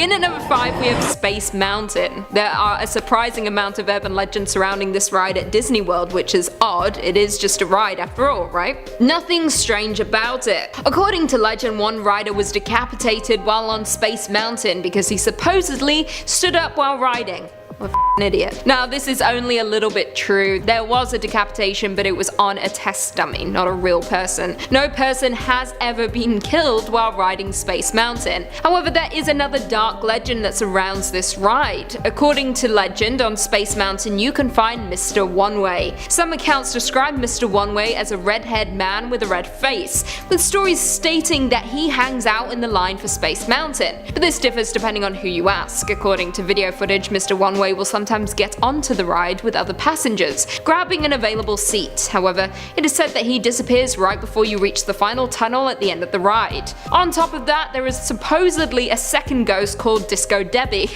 In at number 5 we have Space Mountain. There are a surprising amount of urban legends surrounding this ride at Disney World, which is odd. It is just a ride after all, right? Nothing strange about it. According to legend, one rider was decapitated while on Space Mountain because he supposedly stood up while riding. What an idiot. Now this is only a little bit true. There was a decapitation, but it was on a test dummy, not a real person. No person has ever been killed while riding Space Mountain. However, there is another dark legend that surrounds this ride. According to legend, on Space Mountain you can find Mr. One-Way. Some accounts describe Mr. One-Way as a red-haired man with a red face, with stories stating that he hangs out in the line for Space Mountain. But this differs depending on who you ask. According to video footage, Mr. One-Way will sometimes get onto the ride with other passengers, grabbing an available seat. However, it is said that he disappears right before you reach the final tunnel at the end of the ride. On top of that, there is supposedly a second ghost called Disco Debbie,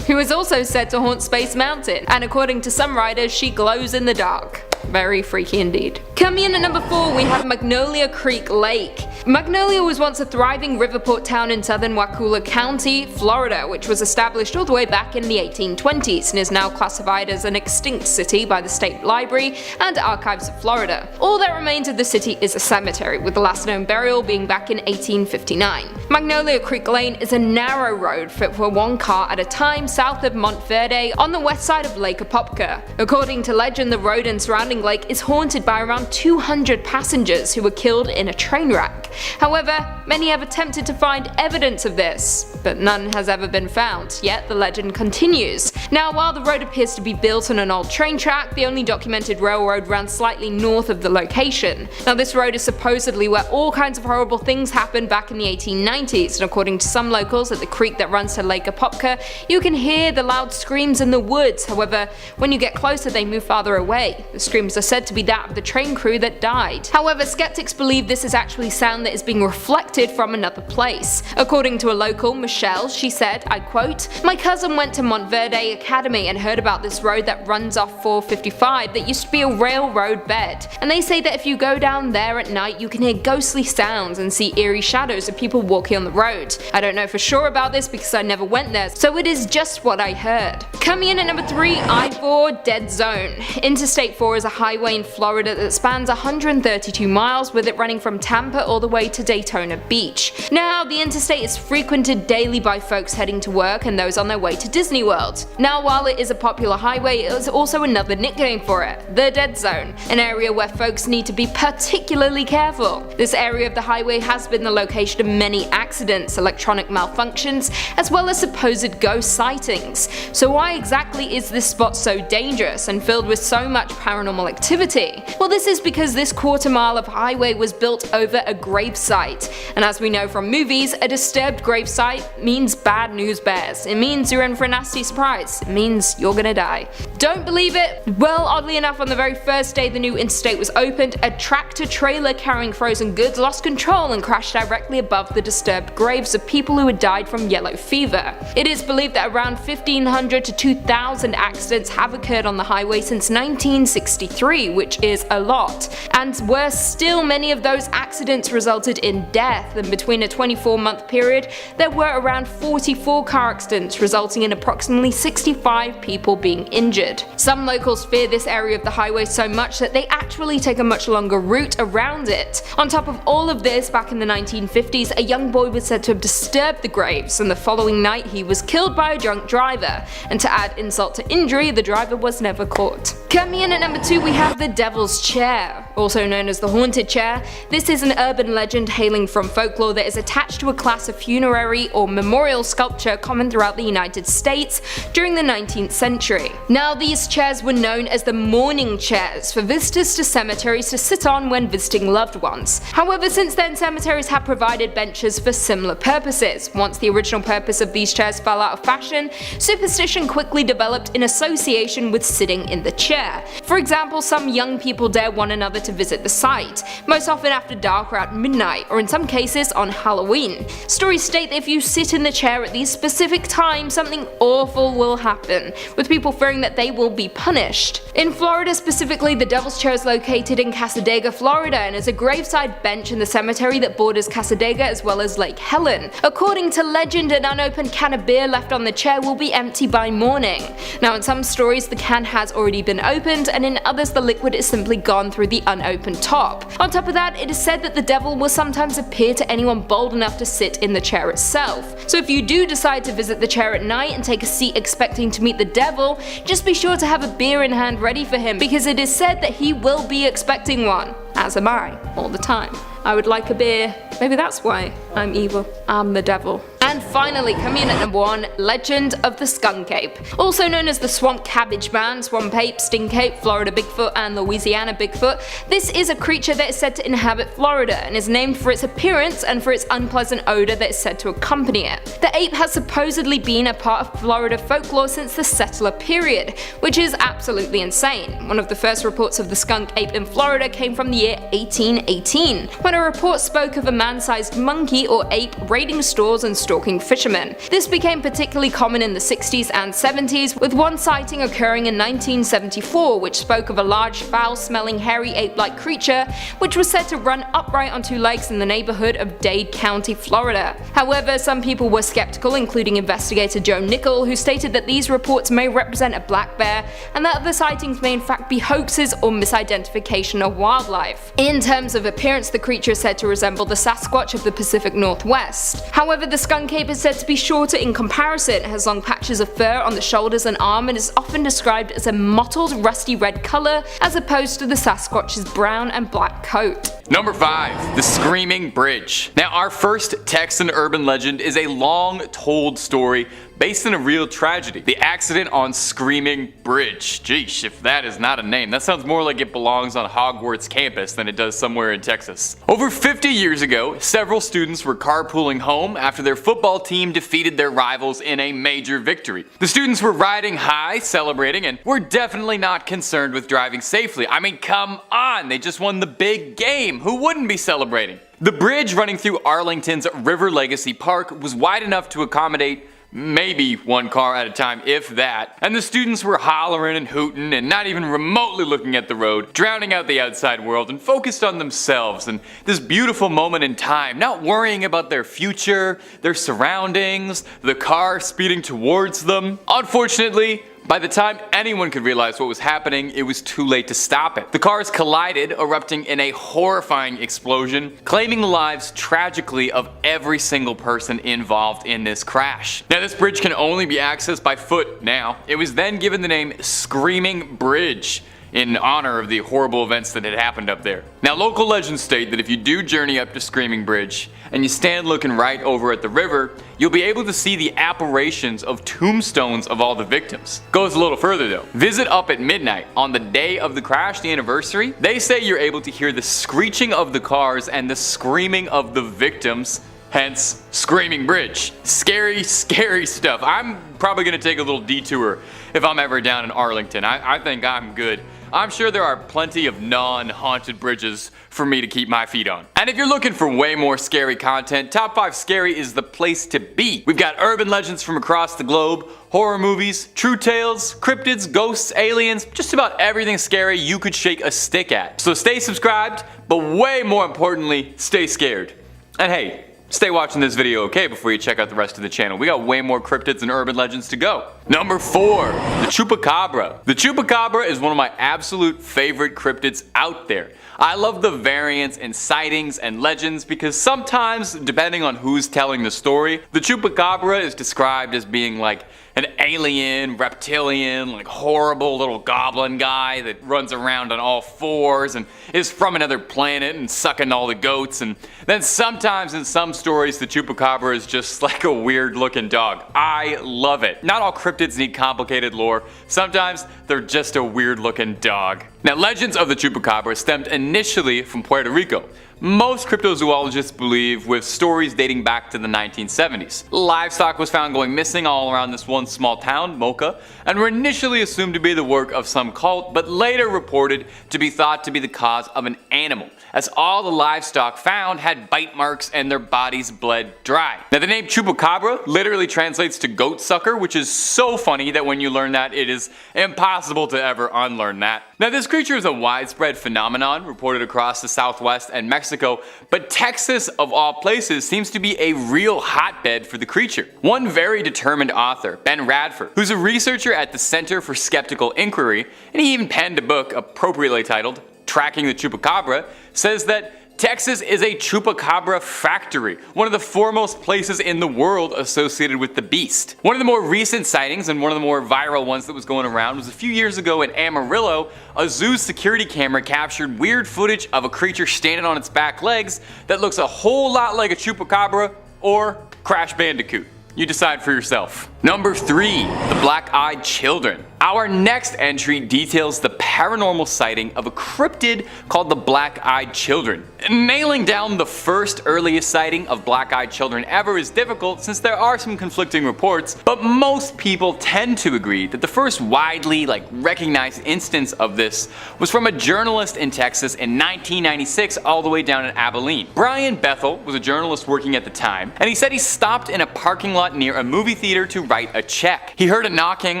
who is also said to haunt Space Mountain, and according to some riders, she glows in the dark. Very freaky indeed. Coming in at number 4 we have Magnolia Creek Lake. Magnolia was once a thriving riverport town in southern Wakulla County, Florida, which was established all the way back in the 1820s and is now classified as an extinct city by the State Library and Archives of Florida. All that remains of the city is a cemetery, with the last known burial being back in 1859. Magnolia Creek Lane is a narrow road fit for one car at a time south of Montverde on the west side of Lake Apopka. According to legend, the road and surrounding lake is haunted by around 200 passengers who were killed in a train wreck. However, many have attempted to find evidence of this, but none has ever been found, yet the legend continues. Now, while the road appears to be built on an old train track, the only documented railroad ran slightly north of the location. Now, this road is supposedly where all kinds of horrible things happened back in the 1890s, and according to some locals, at the creek that runs to Lake Apopka, you can hear the loud screams in the woods. However, when you get closer they move farther away. The screams are said to be that of the train crew that died. However, skeptics believe this is actually sound that is being reflected from another place. According to a local, Michelle, she said, I quote, "My cousin went to Montverde Academy and heard about this road that runs off 455 that used to be a railroad bed, and they say that if you go down there at night you can hear ghostly sounds and see eerie shadows of people walking on the road. I don't know for sure about this because I never went there, so it is just what I heard." Coming in at number 3, I-4 Dead Zone. Interstate 4 is a highway in Florida that spans 132 miles, with it running from Tampa all the way to Daytona Beach. Now, the interstate is frequented daily by folks heading to work and those on their way to Disney World. Now, while it is a popular highway, it is also another nickname for it, the Dead Zone, an area where folks need to be particularly careful. This area of the highway has been the location of many accidents, electronic malfunctions, as well as supposed ghost sightings. So why exactly is this spot so dangerous and filled with so much paranormal activity? Well, this is because this quarter mile of highway was built over a gravesite, and as we know from movies, a disturbed gravesite means bad news bears. It means you're in for a nasty surprise. It means you're gonna die. Don't believe it? Well, oddly enough, on the very first day the new interstate was opened, a tractor trailer carrying frozen goods lost control and crashed directly above the disturbed graves of people who had died from yellow fever. It is believed that around 1,500 to 2,000 accidents have occurred on the highway since 1963, which is a lot. And worse still, many of those accidents resulted in death, and between a 24-month period there were around 44 car accidents, resulting in approximately 65 people being injured. Some locals fear this area of the highway so much that they actually take a much longer route around it. On top of all of this, back in the 1950s, a young boy was said to have disturbed the graves, and the following night he was killed by a drunk driver, and to add insult to injury, the driver was never caught. Coming in at number 2 we have the Devil's Chair, also known as the Haunted Chair. This is an urban legend hailing from folklore that is attached to a class of funerary or memorial sculpture common throughout the United States during the 19th century. Now, these chairs were known as the mourning chairs for visitors to cemeteries to sit on when visiting loved ones. However, since then cemeteries have provided benches for similar purposes. Once the original purpose of these chairs fell out of fashion, superstition quickly developed in association with sitting in the chair. For example, some young people dare one another to visit the site, most often after dark or at midnight, or in some cases on Halloween. Stories state that if you sit in the chair at these specific times, something awful will happen, with people fearing that they will be punished. In Florida specifically, the Devil's Chair is located in Cassadaga, Florida, and is a graveside bench in the cemetery that borders Cassadaga as well as Lake Helen. According to legend, an unopened can of beer left on the chair will be empty by morning. Now, in some stories, the can has already been opened, and in others, the liquid is simply gone through the unopened top. On top of that, it is said that the devil will sometimes appear to anyone bold enough to sit in the chair itself. So if you do decide to visit the chair at night and take a seat expecting to meet the devil, just be sure to have a beer in hand ready for him, because it is said that he will be expecting one. As am I, all the time. I would like a beer. Maybe that's why I'm evil. I'm the devil. And finally, coming in at number 1, Legend of the Skunk Cape. Also known as the Swamp Cabbage Man, Swamp Ape, Stink Ape, Florida Bigfoot, and Louisiana Bigfoot, this is a creature that is said to inhabit Florida and is named for its appearance and for its unpleasant odor that is said to accompany it. The ape has supposedly been a part of Florida folklore since the settler period, which is absolutely insane. One of the first reports of the skunk ape in Florida came from the year 1818, when a report spoke of a man-sized monkey or ape raiding stores and stalking fishermen. This became particularly common in the 60s and 70s, with one sighting occurring in 1974 which spoke of a large foul-smelling hairy ape-like creature which was said to run upright on 2 legs in the neighborhood of Dade County, Florida. However, some people were skeptical, including investigator Joe Nickel, who stated that these reports may represent a black bear and that other sightings may in fact be hoaxes or misidentification of wildlife. In terms of appearance, the creature is said to resemble the Sasquatch of the Pacific Northwest. However, the skunk ape is said to be shorter in comparison. It has long patches of fur on the shoulders and arm and is often described as a mottled rusty red color as opposed to the Sasquatch's brown and black coat. Number 5. The Screaming Bridge. Now, our first Texan urban legend is a long-told story based on a real tragedy. The accident on Screaming Bridge. Geesh, if that is not a name, that sounds more like it belongs on Hogwarts campus than it does somewhere in Texas. Over 50 years ago, several students were carpooling home after their football team defeated their rivals in a major victory. The students were riding high, celebrating, and were definitely not concerned with driving safely. I mean, come on, they just won the big game. Who wouldn't be celebrating? The bridge running through Arlington's River Legacy Park was wide enough to accommodate maybe one car at a time, if that, and the students were hollering and hooting and not even remotely looking at the road, drowning out the outside world and focused on themselves and this beautiful moment in time, not worrying about their future, their surroundings, the car speeding towards them. Unfortunately, by the time anyone could realize what was happening, it was too late to stop it. The cars collided, erupting in a horrifying explosion, claiming the lives tragically of every single person involved in this crash. Now, this bridge can only be accessed by foot now. It was then given the name Screaming Bridge in honor of the horrible events that had happened up there. Now, local legends state that if you do journey up to Screaming Bridge and you stand looking right over at the river, you'll be able to see the apparitions of tombstones of all the victims. Goes a little further though. Visit up at midnight on the day of the crash, the anniversary. They say you're able to hear the screeching of the cars and the screaming of the victims. Hence, Screaming Bridge. Scary, scary stuff. I'm probably gonna take a little detour if I'm ever down in Arlington. I think I'm good. I'm sure there are plenty of non-haunted bridges for me to keep my feet on. And if you're looking for way more scary content, Top 5 Scary is the place to be. We've got urban legends from across the globe, horror movies, true tales, cryptids, ghosts, aliens, just about everything scary you could shake a stick at. So stay subscribed, but way more importantly, stay scared. And hey, stay watching this video, okay, before you check out the rest of the channel. We got way more cryptids and urban legends to go. Number 4, the Chupacabra. The Chupacabra is one of my absolute favorite cryptids out there. I love the variants and sightings and legends because sometimes, depending on who's telling the story, the Chupacabra is described as being like an alien, reptilian, like horrible little goblin guy that runs around on all fours and is from another planet and sucking all the goats. And then sometimes in some stories the Chupacabra is just like a weird looking dog. I love it. Not all cryptids need complicated lore. Sometimes they're just a weird looking dog. Now, legends of the Chupacabra stemmed initially from Puerto Rico, most cryptozoologists believe, with stories dating back to the 1970s. Livestock was found going missing all around this one small town, Mocha, and were initially assumed to be the work of some cult, but later reported to be thought to be the cause of an animal, as all the livestock found had bite marks and their bodies bled dry. Now the name Chupacabra literally translates to goat sucker, which is so funny that when you learn that, it is impossible to ever unlearn that. Now this creature is a widespread phenomenon reported across the Southwest and Mexico, but Texas of all places seems to be a real hotbed for the creature. One very determined author, Ben Radford, who's a researcher at the Center for Skeptical Inquiry, and he even penned a book appropriately titled Tracking the Chupacabra, says that Texas is a Chupacabra factory, one of the foremost places in the world associated with the beast. One of the more recent sightings, and one of the more viral ones that was going around, was a few years ago in Amarillo. A zoo's security camera captured weird footage of a creature standing on its back legs that looks a whole lot like a Chupacabra or Crash Bandicoot. You decide for yourself. Number 3. The Blackeyed Children. Our next entry details the paranormal sighting of a cryptid called the Blackeyed Children. Nailing down the first earliest sighting of Blackeyed Children ever is difficult since there are some conflicting reports, but most people tend to agree that the first widely recognized instance of this was from a journalist in Texas in 1996 all the way down in Abilene. Brian Bethel was a journalist working at the time, and he said he stopped in a parking lot near a movie theater to write a check. He heard a knocking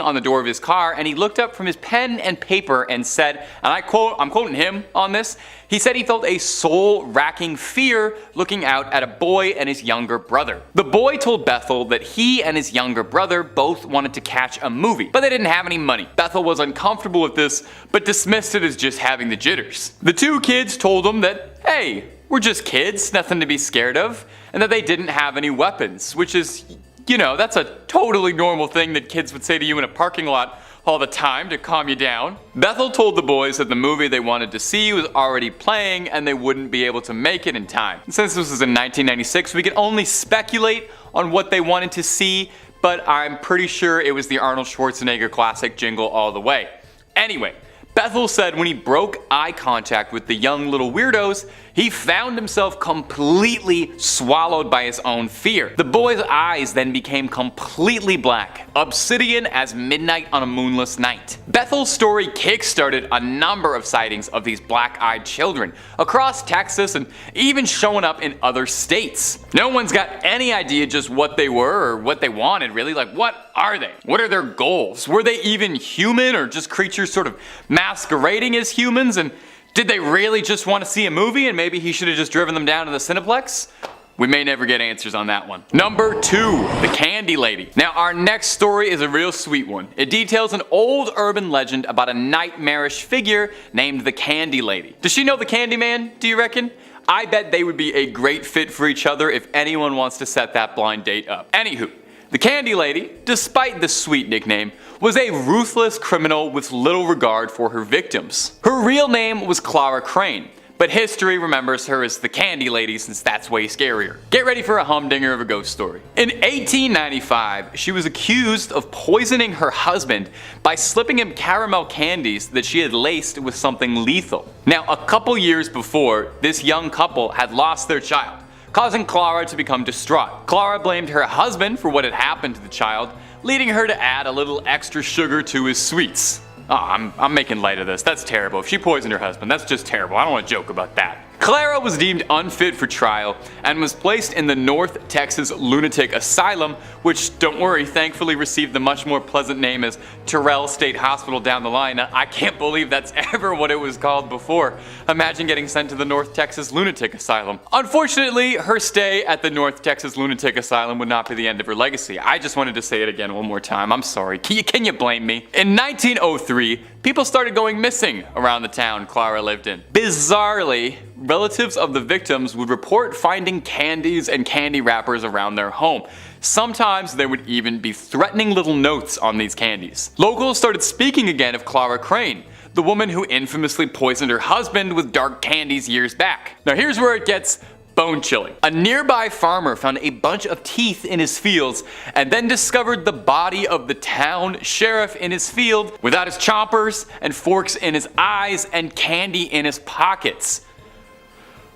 on the door of his car, and he looked up from his pen and paper and said, and I quote, I'm quoting him on this, he said he felt a soul-racking fear looking out at a boy and his younger brother. The boy told Bethel that he and his younger brother both wanted to catch a movie, but they didn't have any money. Bethel was uncomfortable with this, but dismissed it as just having the jitters. The two kids told him that, hey, we're just kids, nothing to be scared of, and that they didn't have any weapons, which is, you know, that's a totally normal thing that kids would say to you in a parking lot all the time to calm you down. Bethel told the boys that the movie they wanted to see was already playing and they wouldn't be able to make it in time. And since this was in 1996, we can only speculate on what they wanted to see, but I'm pretty sure it was the Arnold Schwarzenegger classic Jingle All the Way. Anyway, Bethel said when he broke eye contact with the young little weirdos, he found himself completely swallowed by his own fear. The boy's eyes then became completely black, obsidian as midnight on a moonless night. Bethel's story kickstarted a number of sightings of these black-eyed children across Texas and even showing up in other states. No one's got any idea just what they were or what they wanted really. What are they? What are their goals? Were they even human or just creatures sort of masquerading as humans? And did they really just want to see a movie and maybe he should have just driven them down to the Cineplex? We may never get answers on that one. Number 2, the Candy Lady. Now our next story is a real sweet one. It details an old urban legend about a nightmarish figure named the Candy Lady. Does she know the Candy Man, do you reckon? I bet they would be a great fit for each other if anyone wants to set that blind date up. Anywho, the Candy Lady, despite the sweet nickname, was a ruthless criminal with little regard for her victims. Her real name was Clara Crane, but history remembers her as the Candy Lady since that's way scarier. Get ready for a humdinger of a ghost story. In 1895, she was accused of poisoning her husband by slipping him caramel candies that she had laced with something lethal. Now, a couple years before, this young couple had lost their child, causing Clara to become distraught. Clara blamed her husband for what had happened to the child, leading her to add a little extra sugar to his sweets. Oh, I'm making light of this. That's terrible. If she poisoned her husband, that's just terrible. I don't want to joke about that. Clara was deemed unfit for trial and was placed in the North Texas Lunatic Asylum, which, don't worry, thankfully received the much more pleasant name as Terrell State Hospital down the line. I can't believe that's ever what it was called before. Imagine getting sent to the North Texas Lunatic Asylum. Unfortunately, her stay at the North Texas Lunatic Asylum would not be the end of her legacy. I just wanted to say it again one more time. I'm sorry. Can you blame me? In 1903, people started going missing around the town Clara lived in. Bizarrely, relatives of the victims would report finding candies and candy wrappers around their home. Sometimes there would even be threatening little notes on these candies. Locals started speaking again of Clara Crane, the woman who infamously poisoned her husband with dark candies years back. Now here's where it gets bone-chilling. A nearby farmer found a bunch of teeth in his fields and then discovered the body of the town sheriff in his field without his choppers and forks in his eyes and candy in his pockets.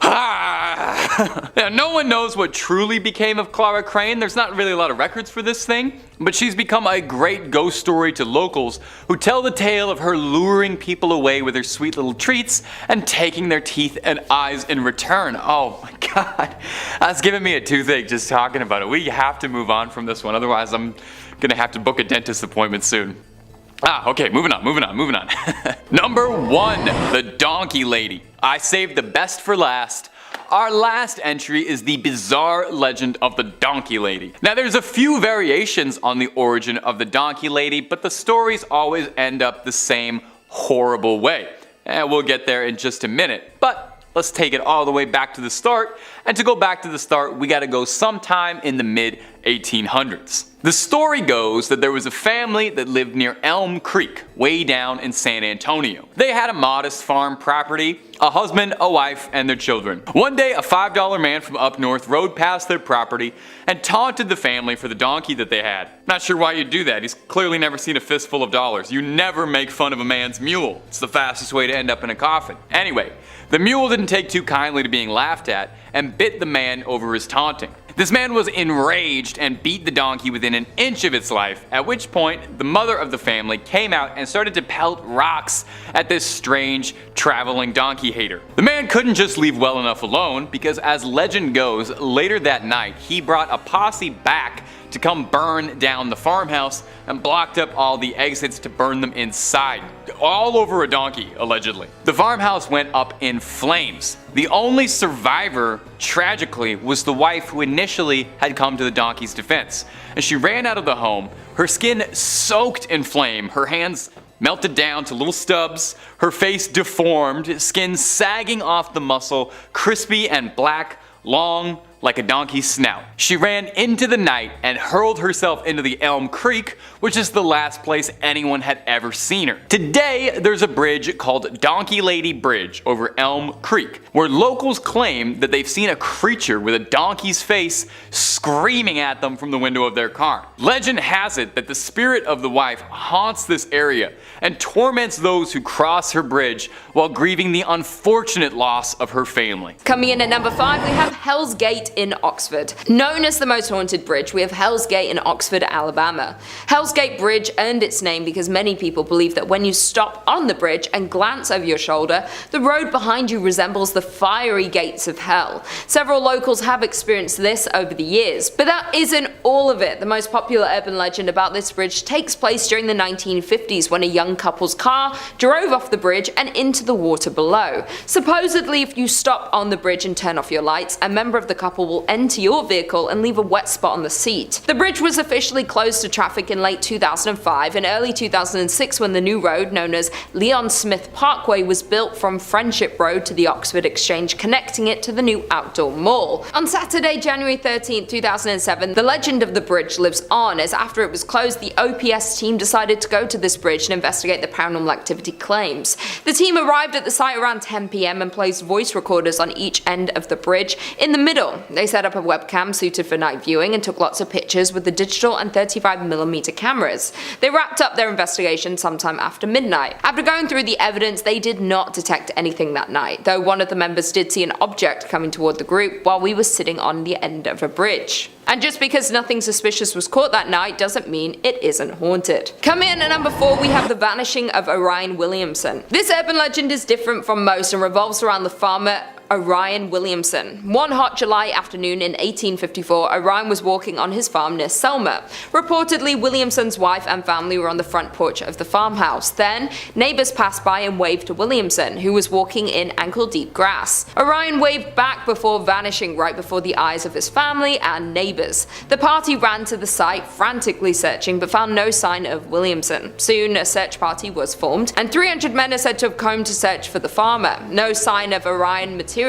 Now, no one knows what truly became of Clara Crane. There's not really a lot of records for this thing, but she's become a great ghost story to locals who tell the tale of her luring people away with her sweet little treats and taking their teeth and eyes in return. Oh my god, that's giving me a toothache just talking about it. We have to move on from this one, otherwise I'm gonna have to book a dentist appointment soon. Okay, moving on. Number 1, the Donkey Lady. I saved the best for last. Our last entry is the bizarre legend of the Donkey Lady. Now, there's a few variations on the origin of the Donkey Lady, but the stories always end up the same horrible way. And we'll get there in just a minute, but let's take it all the way back to the start. And to go back to the start, we gotta go sometime in the mid-1800s. The story goes that there was a family that lived near Elm Creek, way down in San Antonio. They had a modest farm property, a husband, a wife, and their children. One day, a $5 man from up north rode past their property and taunted the family for the donkey that they had. Not sure why you'd do that. He's clearly never seen a fistful of dollars. You never make fun of a man's mule. It's the fastest way to end up in a coffin. Anyway, the mule didn't take too kindly to being laughed at and bit the man over his taunting. This man was enraged and beat the donkey within an inch of its life, at which point the mother of the family came out and started to pelt rocks at this strange traveling donkey hater. The man couldn't just leave well enough alone, because as legend goes, later that night he brought a posse back to come burn down the farmhouse and blocked up all the exits to burn them inside. All over a donkey, allegedly. The farmhouse went up in flames. The only survivor, tragically, was the wife who initially had come to the donkey's defense. As she ran out of the home, her skin soaked in flame, her hands melted down to little stubs, her face deformed, skin sagging off the muscle, crispy and black, long, like a donkey's snout. She ran into the night and hurled herself into the Elm Creek, which is the last place anyone had ever seen her. Today, there's a bridge called Donkey Lady Bridge over Elm Creek, where locals claim that they've seen a creature with a donkey's face screaming at them from the window of their car. Legend has it that the spirit of the wife haunts this area and torments those who cross her bridge while grieving the unfortunate loss of her family. Coming in at number 5, we have Hell's Gate in Oxford. Known as the most haunted bridge, we have Hell's Gate in Oxford, Alabama. Hell's Gate Bridge earned its name because many people believe that when you stop on the bridge and glance over your shoulder, the road behind you resembles the fiery gates of hell. Several locals have experienced this over the years, but that isn't all of it. The most popular urban legend about this bridge takes place during the 1950s when a young couple's car drove off the bridge and into the water below. Supposedly, if you stop on the bridge and turn off your lights, a member of the couple will enter your vehicle and leave a wet spot on the seat. The bridge was officially closed to traffic in late 2005 and early 2006 when the new road, known as Leon Smith Parkway, was built from Friendship Road to the Oxford Exchange, connecting it to the new outdoor mall. On Saturday, January 13, 2007, the legend of the bridge lives on, as after it was closed, the OPS team decided to go to this bridge and investigate the paranormal activity claims. The team arrived at the site around 10 PM and placed voice recorders on each end of the bridge. In the middle, they set up a webcam suited for night viewing and took lots of pictures with the digital and 35mm cameras. They wrapped up their investigation sometime after midnight. After going through the evidence, they did not detect anything that night, though one of the members did see an object coming toward the group while we were sitting on the end of a bridge. And just because nothing suspicious was caught that night doesn't mean it isn't haunted. Coming in at number 4, we have the vanishing of Orion Williamson. This urban legend is different from most and revolves around the farmer Orion Williamson. One hot July afternoon in 1854, Orion was walking on his farm near Selma. Reportedly, Williamson's wife and family were on the front porch of the farmhouse. Then, neighbors passed by and waved to Williamson, who was walking in ankle-deep grass. Orion waved back before vanishing right before the eyes of his family and neighbors. The party ran to the site, frantically searching, but found no sign of Williamson. Soon, a search party was formed, and 300 men are said to have come to search for the farmer. No sign of Orion materialized,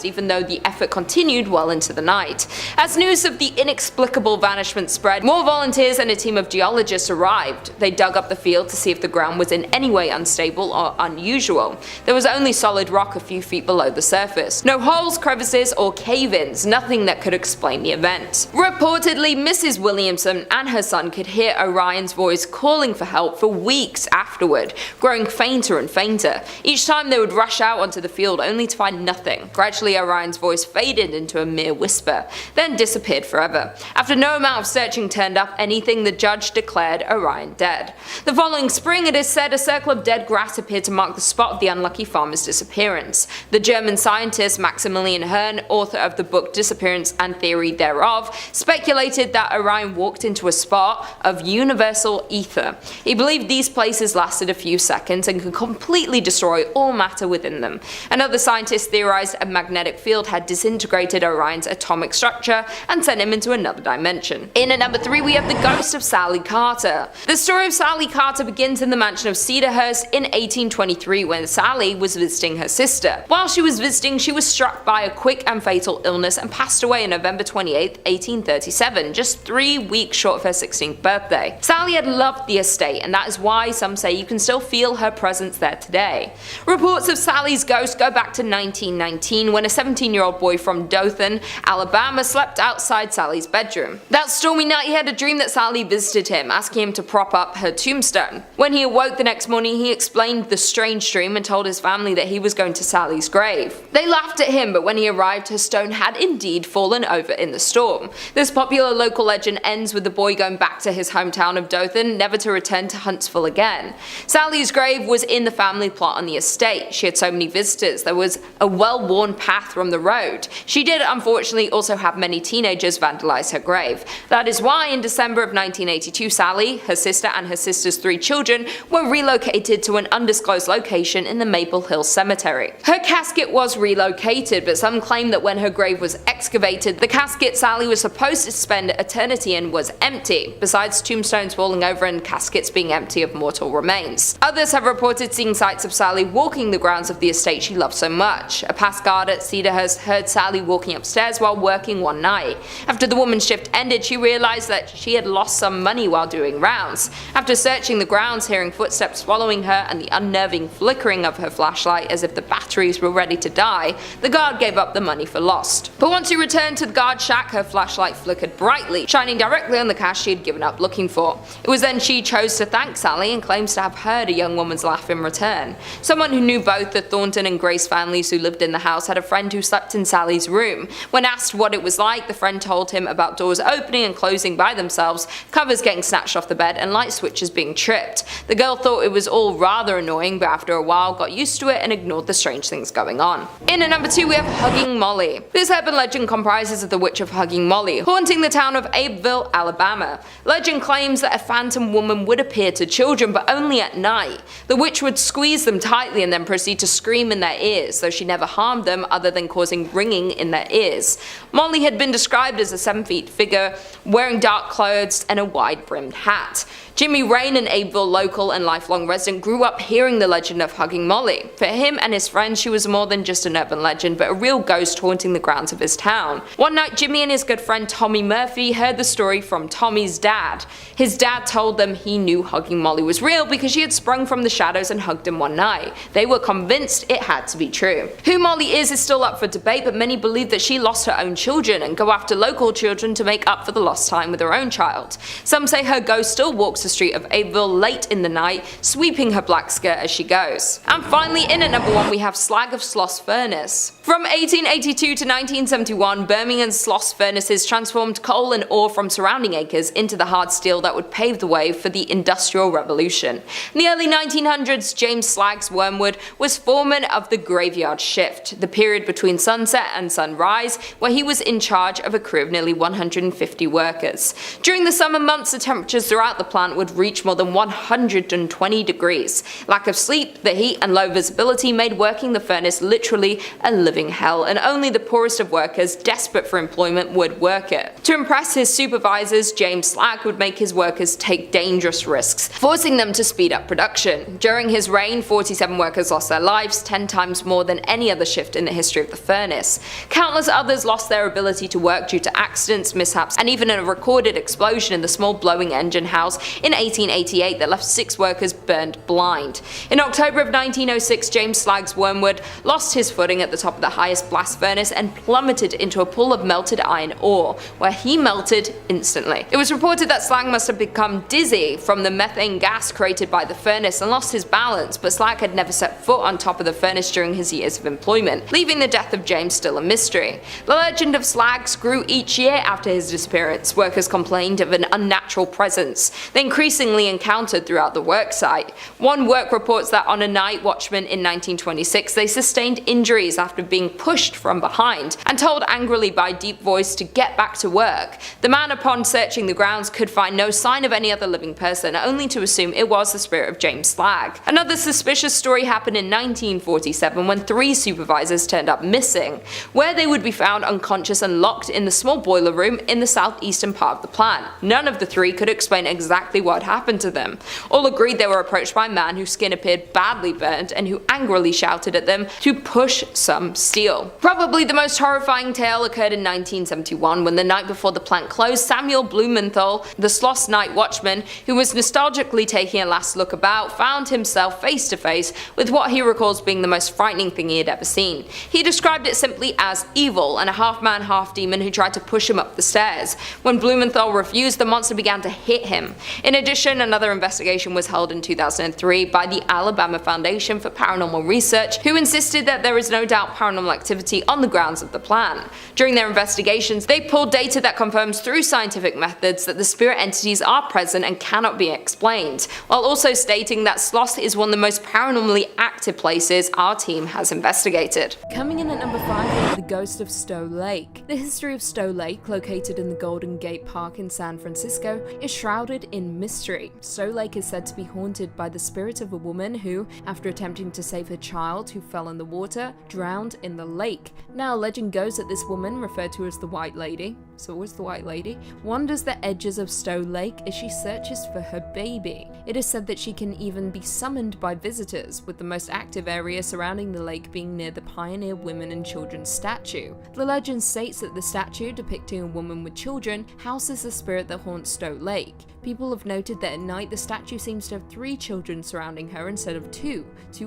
even though the effort continued well into the night. As news of the inexplicable vanishment spread, more volunteers and a team of geologists arrived. They dug up the field to see if the ground was in any way unstable or unusual. There was only solid rock a few feet below the surface. No holes, crevices, or cave-ins, nothing that could explain the event. Reportedly, Mrs. Williamson and her son could hear Orion's voice calling for help for weeks afterward, growing fainter and fainter. Each time they would rush out onto the field only to find nothing. nothing. Gradually, Orion's voice faded into a mere whisper, then disappeared forever. After no amount of searching turned up anything, the judge declared Orion dead. The following spring, it is said, a circle of dead grass appeared to mark the spot of the unlucky farmer's disappearance. The German scientist Maximilian Hearn, author of the book Disappearance and Theory Thereof, speculated that Orion walked into a spot of universal ether. He believed these places lasted a few seconds and could completely destroy all matter within them. Another scientist theorized a magnetic field had disintegrated Orion's atomic structure and sent him into another dimension. In at number 3, we have the ghost of Sally Carter. The story of Sally Carter begins in the mansion of Cedarhurst in 1823 when Sally was visiting her sister. While she was visiting, she was struck by a quick and fatal illness and passed away on November 28, 1837, just 3 weeks short of her 16th birthday. Sally had loved the estate, and that is why some say you can still feel her presence there today. Reports of Sally's ghost go back to 1919 when a 17-year-old boy from Dothan, Alabama slept outside Sally's bedroom. That stormy night he had a dream that Sally visited him, asking him to prop up her tombstone. When he awoke the next morning, he explained the strange dream and told his family that he was going to Sally's grave. They laughed at him, but when he arrived, her stone had indeed fallen over in the storm. This popular local legend ends with the boy going back to his hometown of Dothan, never to return to Huntsville again. Sally's grave was in the family plot on the estate. She had so many visitors, there was a well-worn path from the road. She did unfortunately also have many teenagers vandalize her grave. That is why in December of 1982, Sally, her sister and her sister's 3 children were relocated to an undisclosed location in the Maple Hill Cemetery. Her casket was relocated, but some claim that when her grave was excavated, the casket Sally was supposed to spend eternity in was empty, besides tombstones falling over and caskets being empty of mortal remains. Others have reported seeing sights of Sally walking the grounds of the estate she loved so much. A past guard at Cedarhurst heard Sally walking upstairs while working one night. After the woman's shift ended, she realized that she had lost some money while doing rounds. After searching the grounds, hearing footsteps following her and the unnerving flickering of her flashlight as if the batteries were ready to die, the guard gave up the money for lost. But once she returned to the guard shack, her flashlight flickered brightly, shining directly on the cash she had given up looking for. It was then she chose to thank Sally and claims to have heard a young woman's laugh in return. Someone who knew both the Thornton and Grace families who lived in the house had a friend who slept in Sally's room. When asked what it was like, the friend told him about doors opening and closing by themselves, covers getting snatched off the bed, and light switches being tripped. The girl thought it was all rather annoying, but after a while got used to it and ignored the strange things going on. In at number 2, we have Hugging Molly. This urban legend comprises of the witch of Hugging Molly, haunting the town of Abbeville, Alabama. Legend claims that a phantom woman would appear to children, but only at night. The witch would squeeze them tightly and then proceed to scream in their ears, though she never harmed them other than causing ringing in their ears. Molly had been described as a 7-feet figure, wearing dark clothes and a wide-brimmed hat. Jimmy Rain, an Abbeville local and lifelong resident, grew up hearing the legend of Hugging Molly. For him and his friends, she was more than just an urban legend, but a real ghost haunting the grounds of his town. One night, Jimmy and his good friend Tommy Murphy heard the story from Tommy's dad. His dad told them he knew Hugging Molly was real because she had sprung from the shadows and hugged him one night. They were convinced it had to be true. Who Molly is still up for debate, but many believe that she lost her own children and go after local children to make up for the lost time with her own child. Some say her ghost still walks the street of Abbeville late in the night, sweeping her black skirt as she goes. And finally, in at number 1, we have Slag of Sloth's Furnace. From 1882 to 1971, Birmingham's Sloth's furnaces transformed coal and ore from surrounding acres into the hard steel that would pave the way for the Industrial Revolution. In the early 1900s, James Slag's Wormwood was foreman of the graveyard shift, the period between sunset and sunrise, where he was in charge of a crew of nearly 150 workers. During the summer months, the temperatures throughout the plant would reach more than 120 degrees. Lack of sleep, the heat, and low visibility made working the furnace literally a living hell, and only the poorest of workers desperate for employment would work it. To impress his supervisors, James Slag would make his workers take dangerous risks, forcing them to speed up production. During his reign, 47 workers lost their lives, 10 times more than any other shift in the history of the furnace. Countless others lost their ability to work due to accidents, mishaps, and even a recorded explosion in the small blowing engine house in 1888 that left 6 workers burned blind. In October of 1906, James Slag's Wormwood lost his footing at the top of the highest blast furnace and plummeted into a pool of melted iron ore, where he melted instantly. It was reported that Slag must have become dizzy from the methane gas created by the furnace and lost his balance, but Slag had never set foot on top of the furnace during his years of employment. significant, leaving the death of James still a mystery. The legend of Slags grew each year after his disappearance. Workers complained of an unnatural presence they increasingly encountered throughout the worksite. One work reports that on a night watchman in 1926 they sustained injuries after being pushed from behind and told angrily by a deep voice to get back to work. The man, upon searching the grounds, could find no sign of any other living person, only to assume it was the spirit of James Slag. Another suspicious story happened in 1947 when 3 supervisors turned up missing, where they would be found unconscious and locked in the small boiler room in the southeastern part of the plant. None of the 3 could explain exactly what happened to them. All agreed they were approached by a man whose skin appeared badly burnt and who angrily shouted at them to push some steel. Probably the most horrifying tale occurred in 1971 when the night before the plant closed, Samuel Blumenthal, the Sloth's night watchman, who was nostalgically taking a last look about, found himself face to face with what he recalls being the most frightening thing he had ever seen. He described it simply as evil and a half-man, half-demon who tried to push him up the stairs. When Blumenthal refused, the monster began to hit him. In addition, another investigation was held in 2003 by the Alabama Foundation for Paranormal Research, who insisted that there is no doubt paranormal activity on the grounds of the plant. During their investigations, they pulled data that confirms through scientific methods that the spirit entities are present and cannot be explained, while also stating that Sloth is one of the most paranormally active places our team has investigated. Coming in at number 5 we have the ghost of Stow Lake. The history of Stow Lake, located in the Golden Gate Park in San Francisco, is shrouded in mystery. Stow Lake is said to be haunted by the spirit of a woman who, after attempting to save her child who fell in the water, drowned in the lake. Now, legend goes that this woman, referred to as the White Lady, so always the White Lady, wanders the edges of Stow Lake as she searches for her baby. It is said that she can even be summoned by visitors, with the most active area surrounding the lake being near the Pioneer Women and Children statue. The legend states that the statue, depicting a woman with children, houses the spirit that haunts Stow Lake. People have noted that at night the statue seems to have 3 children surrounding her instead of 2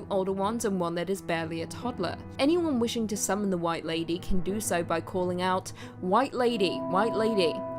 older ones and one that is barely a toddler. Anyone wishing to summon the White Lady can do so by calling out, White Lady,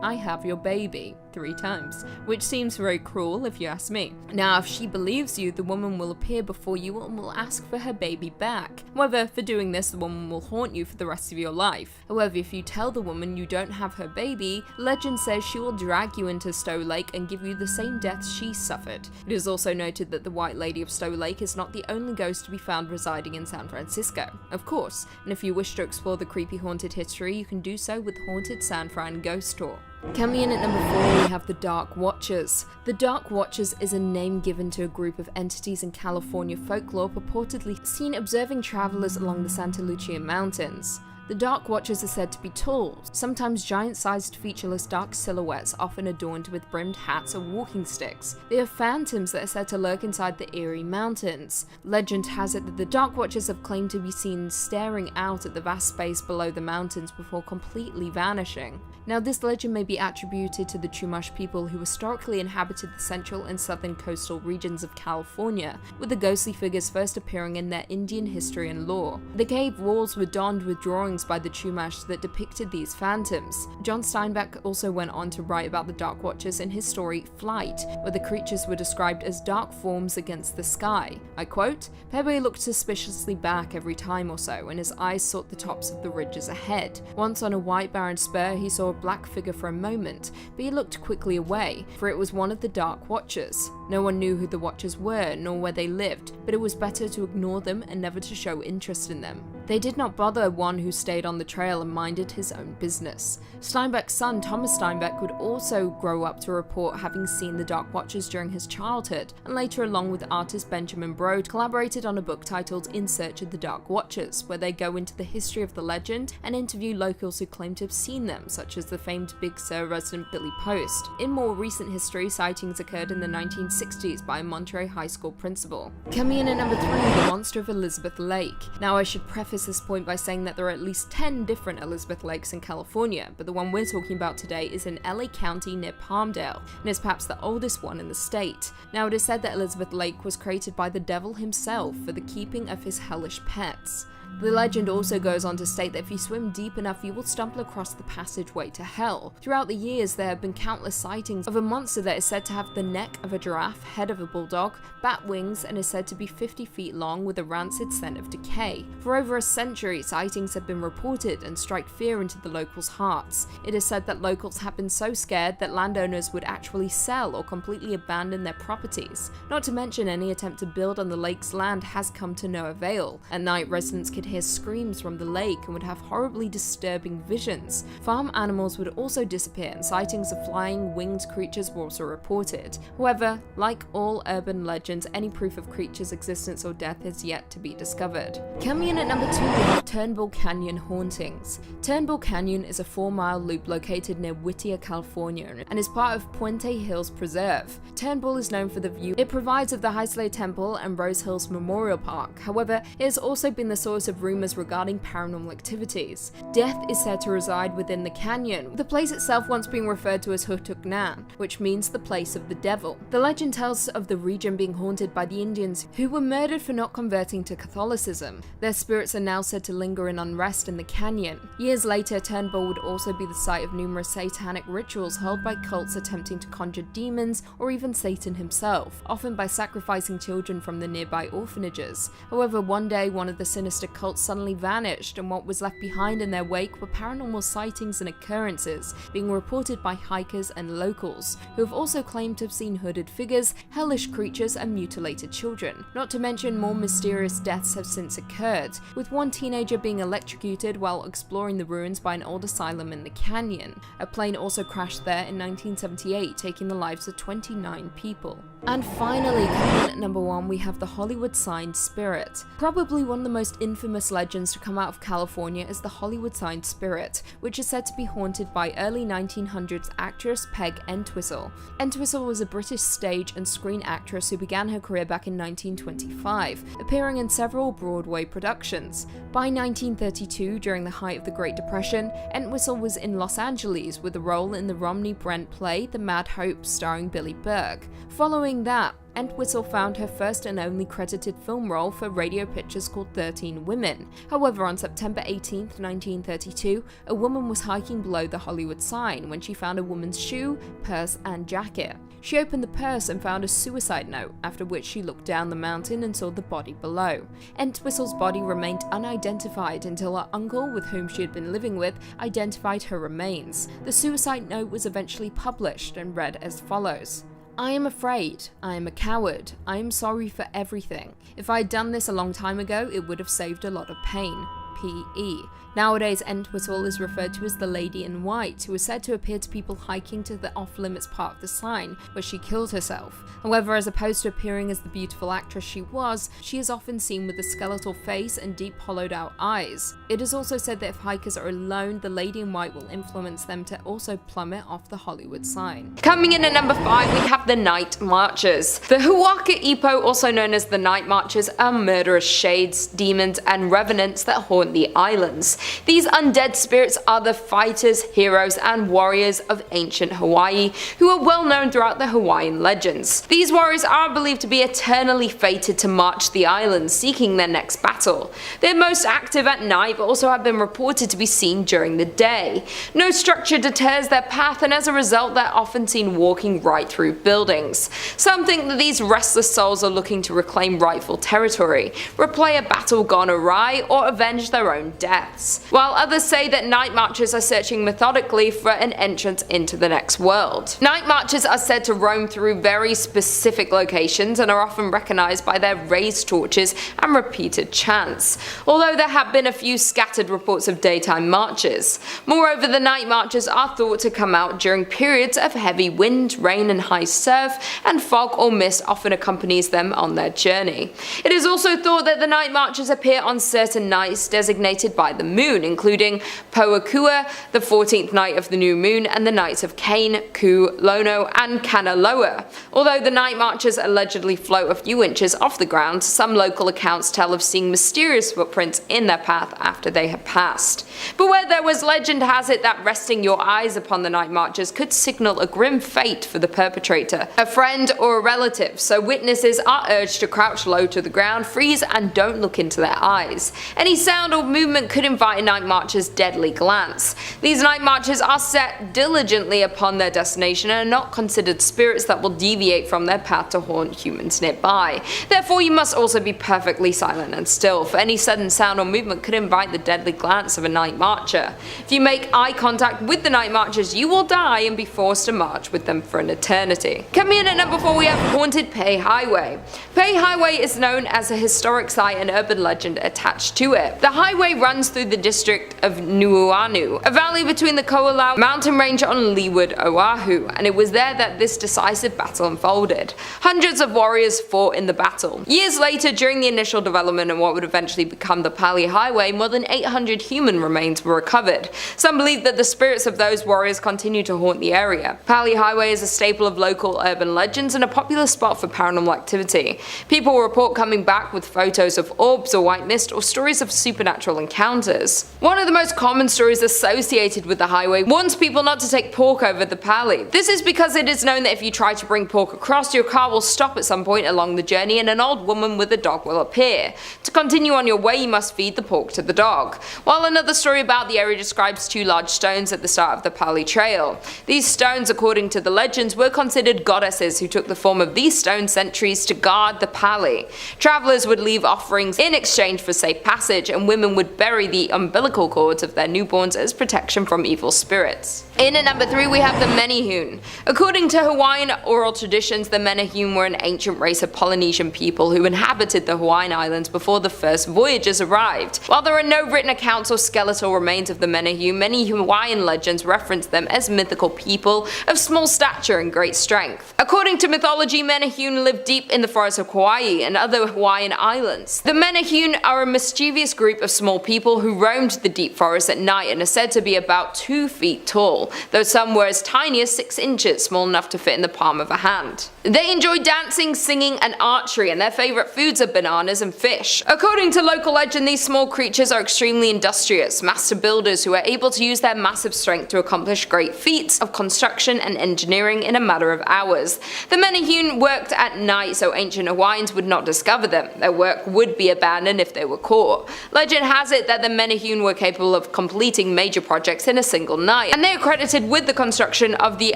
I have your baby," 3 times, which seems very cruel if you ask me. Now, if she believes you, the woman will appear before you and will ask for her baby back. However, for doing this, the woman will haunt you for the rest of your life. However, if you tell the woman you don't have her baby, legend says she will drag you into Stow Lake and give you the same death she suffered. It is also noted that the White Lady of Stow Lake is not the only ghost to be found residing in San Francisco, of course, and if you wish to explore the creepy haunted history, you can do so with Haunted San Fran Ghost Tour. Coming in at number 4, we have the Dark Watchers. The Dark Watchers is a name given to a group of entities in California folklore purportedly seen observing travelers along the Santa Lucia Mountains. The Dark Watchers are said to be tall, sometimes giant-sized featureless dark silhouettes often adorned with brimmed hats or walking sticks. They are phantoms that are said to lurk inside the Erie Mountains. Legend has it that the Dark Watchers have claimed to be seen staring out at the vast space below the mountains before completely vanishing. Now, this legend may be attributed to the Chumash people who historically inhabited the central and southern coastal regions of California, with the ghostly figures first appearing in their Indian history and lore. The cave walls were donned with drawings by the Chumash that depicted these phantoms. John Steinbeck also went on to write about the Dark Watchers in his story Flight, where the creatures were described as dark forms against the sky. I quote, "Pepe looked suspiciously back every time or so, and his eyes sought the tops of the ridges ahead. Once on a white barren spur he saw a black figure for a moment, but he looked quickly away, for it was one of the Dark Watchers. No one knew who the Watchers were, nor where they lived, but it was better to ignore them and never to show interest in them. They did not bother one who stayed on the trail and minded his own business." Steinbeck's son, Thomas Steinbeck, would also grow up to report having seen the Dark Watchers during his childhood, and later, along with artist Benjamin Brode, collaborated on a book titled In Search of the Dark Watchers, where they go into the history of the legend and interview locals who claim to have seen them, such as the famed Big Sur resident Billy Post. In more recent history, sightings occurred in the 1960s by a Monterey High School principal. Coming in at number 3, the Monster of Elizabeth Lake. Now, I should preface this point by saying that there are at least 10 different Elizabeth Lakes in California, but the one we're talking about today is in LA County near Palmdale, and is perhaps the oldest one in the state. Now, it is said that Elizabeth Lake was created by the devil himself for the keeping of his hellish pets. The legend also goes on to state that if you swim deep enough, you will stumble across the passageway to hell. Throughout the years, there have been countless sightings of a monster that is said to have the neck of a giraffe, head of a bulldog, bat wings, and is said to be 50 feet long with a rancid scent of decay. For over a century, sightings have been reported and strike fear into the locals' hearts. It is said that locals have been so scared that landowners would actually sell or completely abandon their properties. Not to mention, any attempt to build on the lake's land has come to no avail. At night, residents could hear screams from the lake and would have horribly disturbing visions. Farm animals would also disappear, and sightings of flying, winged creatures were also reported. However, like all urban legends, any proof of creatures' existence or death is yet to be discovered. Coming in at number 2, we have Turnbull Canyon Hauntings. Turnbull Canyon is a 4-mile loop located near Whittier, California, and is part of Puente Hills Preserve. Turnbull is known for the view it provides of the Hysley Temple and Rose Hills Memorial Park. However, it has also been the source of rumors regarding paranormal activities. Death is said to reside within the canyon, the place itself once being referred to as Hutuknan, which means the place of the devil. The legend tells of the region being haunted by the Indians who were murdered for not converting to Catholicism. Their spirits are now said to linger in unrest in the canyon. Years later, Turnbull would also be the site of numerous satanic rituals held by cults attempting to conjure demons or even Satan himself, often by sacrificing children from the nearby orphanages. However, one day one of the sinister cults suddenly vanished, and what was left behind in their wake were paranormal sightings and occurrences being reported by hikers and locals, who have also claimed to have seen hooded figures, hellish creatures, and mutilated children. Not to mention, more mysterious deaths have since occurred, with one teenager being electrocuted while exploring the ruins by an old asylum in the canyon. A plane also crashed there in 1978, taking the lives of 29 people. And finally, coming in at number 1, we have the Hollywood Sign Spirit. Probably one of the most infamous legends to come out of California is the Hollywood Sign Spirit, which is said to be haunted by early 1900s actress Peg Entwistle. Entwistle was a British stage and screen actress who began her career back in 1925, appearing in several Broadway productions. By 1932, during the height of the Great Depression, Entwistle was in Los Angeles with a role in the Romney Brent play The Mad Hope, starring Billy Berg. Following that, Entwistle found her first and only credited film role for radio pictures called 13 Women. However, on September 18, 1932, a woman was hiking below the Hollywood sign when she found a woman's shoe, purse, and jacket. She opened the purse and found a suicide note, after which she looked down the mountain and saw the body below. Entwistle's body remained unidentified until her uncle, with whom she had been living with, identified her remains. The suicide note was eventually published and read as follows: "I am afraid. I am a coward. I am sorry for everything. If I had done this a long time ago, it would have saved a lot of pain. P.E." Nowadays, Entwistle is referred to as the Lady in White, who is said to appear to people hiking to the off-limits part of the sign, where she killed herself. However, as opposed to appearing as the beautiful actress she is often seen with a skeletal face and deep hollowed-out eyes. It is also said that if hikers are alone, the Lady in White will influence them to also plummet off the Hollywood sign. Coming in at number 5, we have the Night Marchers. The Huaca Ipo, also known as the Night Marchers, are murderous shades, demons, and revenants that haunt the islands. These undead spirits are the fighters, heroes, and warriors of ancient Hawaii, who are well known throughout the Hawaiian legends. These warriors are believed to be eternally fated to march the islands, seeking their next battle. They're most active at night, but also have been reported to be seen during the day. No structure deters their path, and as a result, they're often seen walking right through buildings. Some think that these restless souls are looking to reclaim rightful territory, replay a battle gone awry, or avenge their own deaths. While others say that night marchers are searching methodically for an entrance into the next world. Night marchers are said to roam through very specific locations and are often recognized by their raised torches and repeated chants, although there have been a few scattered reports of daytime marches. Moreover, the night marchers are thought to come out during periods of heavy wind, rain, and high surf, and fog or mist often accompanies them on their journey. It is also thought that the night marchers appear on certain nights designated by the moon, including Poakua, the 14th night of the new moon, and the nights of Kane, Ku, Lono, and Kanaloa. Although the night marchers allegedly float a few inches off the ground, some local accounts tell of seeing mysterious footprints in their path after they have passed. But where there was, legend has it that resting your eyes upon the night marchers could signal a grim fate for the perpetrator, a friend or a relative, so witnesses are urged to crouch low to the ground, freeze, and don't look into their eyes. Any sound or subtle movement could invite a night marcher's deadly glance. These night marchers are set diligently upon their destination and are not considered spirits that will deviate from their path to haunt humans nearby. Therefore, you must also be perfectly silent and still, for any sudden sound or movement could invite the deadly glance of a night marcher. If you make eye contact with the night marchers, you will die and be forced to march with them for an eternity. Coming in at number 4, we have Haunted Pei Highway. Pei Highway is known as a historic site and urban legend attached to it. The highway runs through the district of Nuuanu, a valley between the Ko'olau mountain range on leeward Oahu, and it was there that this decisive battle unfolded. Hundreds of warriors fought in the battle. Years later, during the initial development of what would eventually become the Pali Highway, more than 800 human remains were recovered. Some believe that the spirits of those warriors continue to haunt the area. Pali Highway is a staple of local urban legends and a popular spot for paranormal activity. People report coming back with photos of orbs or white mist or stories of supernatural encounters. One of the most common stories associated with the highway warns people not to take pork over the Pali. This is because it is known that if you try to bring pork across, your car will stop at some point along the journey and an old woman with a dog will appear. To continue on your way, you must feed the pork to the dog. While another story about the area describes 2 large stones at the start of the Pali Trail. These stones, according to the legends, were considered goddesses who took the form of these stone sentries to guard the Pali. Travelers would leave offerings in exchange for safe passage, and women would bury the umbilical cords of their newborns as protection from evil spirits. In at number 3, we have the Manyun. According to Hawaiian oral traditions, the Manyun were an ancient race of Polynesian people who inhabited the Hawaiian Islands before the first voyagers arrived. While there are no written accounts or skeletal remains of the Manyun, many Hawaiian legends reference them as mythical people of small stature and great strength. According to mythology, Manyun lived deep in the forests of Kauai and other Hawaiian islands. The Manyun are a mischievous group of small people who roamed the deep forest at night and are said to be about 2 feet tall, though some were as tiny as 6 inches, small enough to fit in the palm of a hand. They enjoy dancing, singing, and archery, and their favourite foods are bananas and fish. According to local legend, these small creatures are extremely industrious, master builders who are able to use their massive strength to accomplish great feats of construction and engineering in a matter of hours. The Manyun worked at night so ancient Hawaiians would not discover them. Their work would be abandoned if they were caught. Legend has it that the Manyun were capable of completing major projects in a single night, and they are credited with the construction of the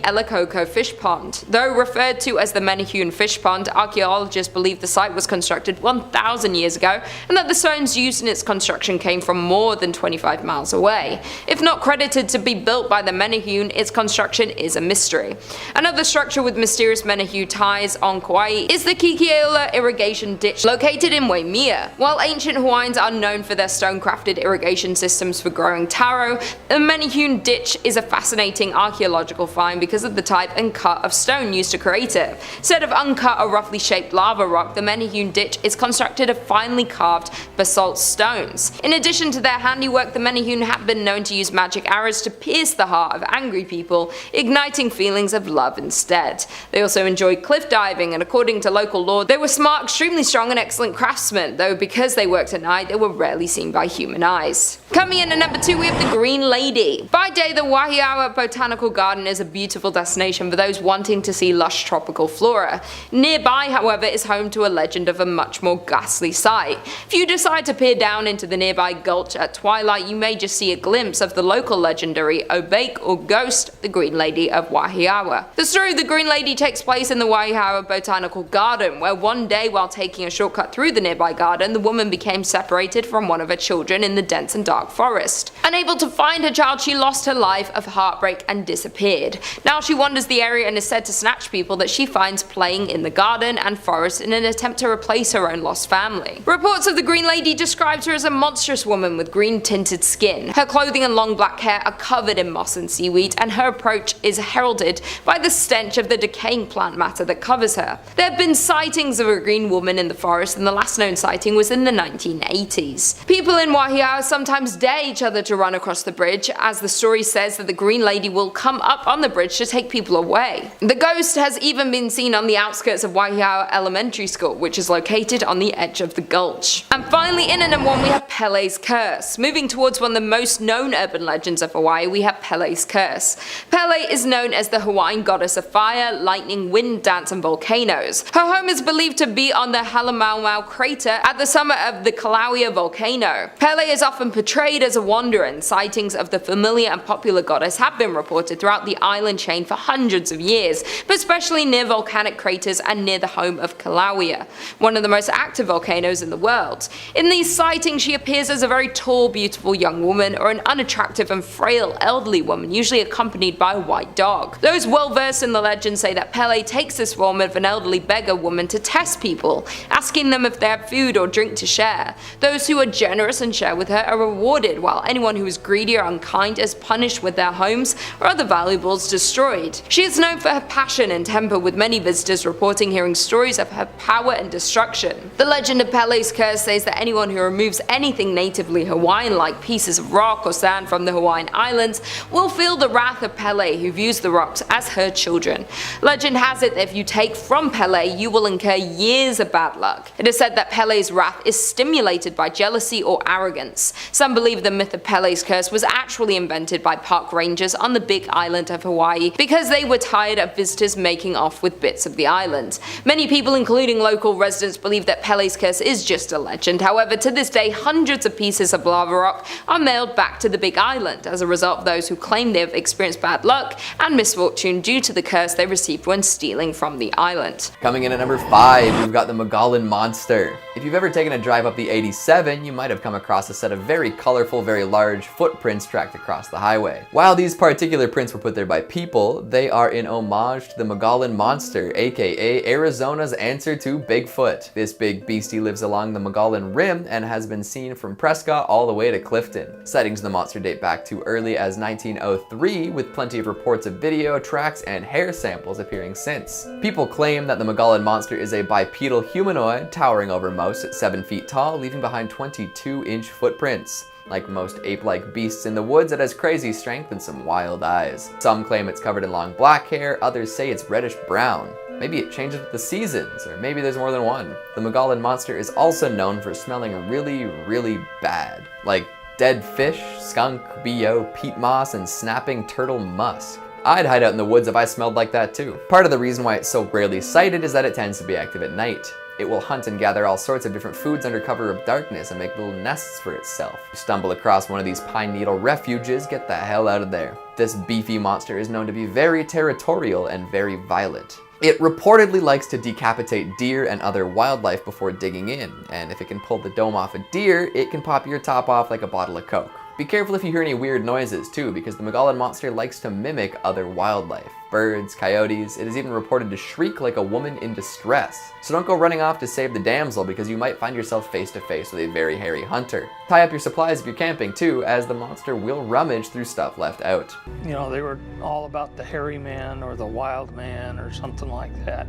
Elikoko fish pond. Though referred to as the Manyun fish pond, archaeologists believe the site was constructed 1,000 years ago and that the stones used in its construction came from more than 25 miles away. If not credited to be built by the Manyun, its construction is a mystery. Another structure with mysterious Manyun ties on Kauai is the Kikeola irrigation ditch located in Waimea. While ancient Hawaiians are known for their stone-crafted irrigation systems for growing taro, the Manyun ditch is a fascinating archaeological find because of the type and cut of stone used to create it. Instead of uncut or roughly shaped lava rock, the Manyun ditch is constructed of finely carved basalt stones. In addition to their handiwork, the Manyun have been known to use magic arrows to pierce the heart of angry people, igniting feelings of love instead. They also enjoyed cliff diving, and according to local lore, they were smart, extremely strong, and excellent craftsmen, though because they worked at night, they were rarely seen by human eyes. Coming in at number 2, we have the Green Lady. By day, the Wahiawa Botanical Garden is a beautiful destination for those wanting to see lush tropical flora. Nearby, however, is home to a legend of a much more ghastly sight. If you decide to peer down into the nearby gulch at twilight, you may just see a glimpse of the local legendary Obake or Ghost, the Green Lady of Wahiawa. The story of the Green Lady takes place in the Wahiawa Botanical Garden, where one day while taking a shortcut through the nearby garden, the woman became separated from one of her children in the dense and dark forest. Unable to find her child, she lost her life of heartbreak and disappeared. Now she wanders the area and is said to snatch people that she finds playing in the garden and forest in an attempt to replace her own lost family. Reports of the Green Lady described her as a monstrous woman with green tinted skin. Her clothing and long black hair are covered in moss and seaweed, and her approach is heralded by the stench of the decaying plant matter that covers her. There have been sightings of a green woman in the forest, and the last known sighting was in the 1980s. People in Wahiawa sometimes dare each other to run across the bridge, as the story says that the Green Lady will come up on the bridge to take people away. The ghost has even been seen on the outskirts of Waihau Elementary School, which is located on the edge of the gulch. And finally, in at number 1, we have Pelles Curse. Moving towards one of the most known urban legends of Hawaii, we have Pelles Curse. Pele is known as the Hawaiian goddess of fire, lightning, wind, dance, and volcanoes. Her home is believed to be on the Halemaumau crater at the summit of the Kilauea volcano. Pele is often portrayed as a wanderer, and sightings of the familiar and popular goddess have been reported throughout the island chain for hundreds of years, but especially near volcanic craters and near the home of Kilauea, one of the most active volcanoes in the world. In these sightings, she appears as a very tall, beautiful young woman, or an unattractive and frail elderly woman, usually accompanied by a white dog. Those well versed in the legend say that Pele takes this form of an elderly beggar woman to test people, asking them if they have food or drink to share. Those who are generous and share with her are rewarded, while anyone who is greedy or unkind is punished with their homes or other valuables destroyed. She is known for her passion and temper, with many visitors reporting hearing stories of her power and destruction. The legend of Pelles Curse says that anyone who removes anything natively Hawaiian, like pieces of rock or sand from the Hawaiian Islands, will feel the wrath of Pele, who views the rocks as her children. Legend has it that if you take from Pele, you will incur years of bad luck. It is said that Pele's wrath is stimulated by jealousy or arrogance. Some believe the myth of Pelles Curse was actually invented by park rangers on the big island of Hawaii because they were tired of visitors making off with bits of the island. Many people, including local residents, believe that Pelles Curse is just a legend. However, to this day, hundreds of pieces of lava rock are mailed back to the big island as a result of those who claim they have experienced bad luck and misfortune due to the curse they received when stealing from the island. Coming in at number 5, we've got the Mullan Monster. If you've ever taken a drive up the 87, you might have come across a set of very colorful, very large footprints tracked across the highway. While these particular prints were put there by people, they are in homage to the Mullan Monster, aka Arizona's answer to Bigfoot. This big beastie lives along the Mullan Rim and has been seen from Prescott all the way to Clifton. Sightings of the monster date back to early as 1903, with plenty of reports of video, tracks, and hair samples appearing since. People claim that the Mullan Monster is a bipedal humanoid, towering over most at 7 feet tall, leaving behind 22-inch footprints. Like most ape-like beasts in the woods, it has crazy strength and some wild eyes. Some claim it's covered in long black hair, others say it's reddish-brown. Maybe it changes with the seasons, or maybe there's more than one. The Mullan Monster is also known for smelling really, really bad. Like dead fish, skunk, BO, peat moss, and snapping turtle musk. I'd hide out in the woods if I smelled like that too. Part of the reason why it's so rarely sighted is that it tends to be active at night. It will hunt and gather all sorts of different foods under cover of darkness and make little nests for itself. If you stumble across one of these pine needle refuges, get the hell out of there. This beefy monster is known to be very territorial and very violent. It reportedly likes to decapitate deer and other wildlife before digging in, and if it can pull the dome off a deer, it can pop your top off like a bottle of Coke. Be careful if you hear any weird noises too, because the Mullan Monster likes to mimic other wildlife. Birds, coyotes, it is even reported to shriek like a woman in distress. So don't go running off to save the damsel, because you might find yourself face to face with a very hairy hunter. Tie up your supplies if you're camping too, as the monster will rummage through stuff left out. You know, they were all about the hairy man or the wild man or something like that.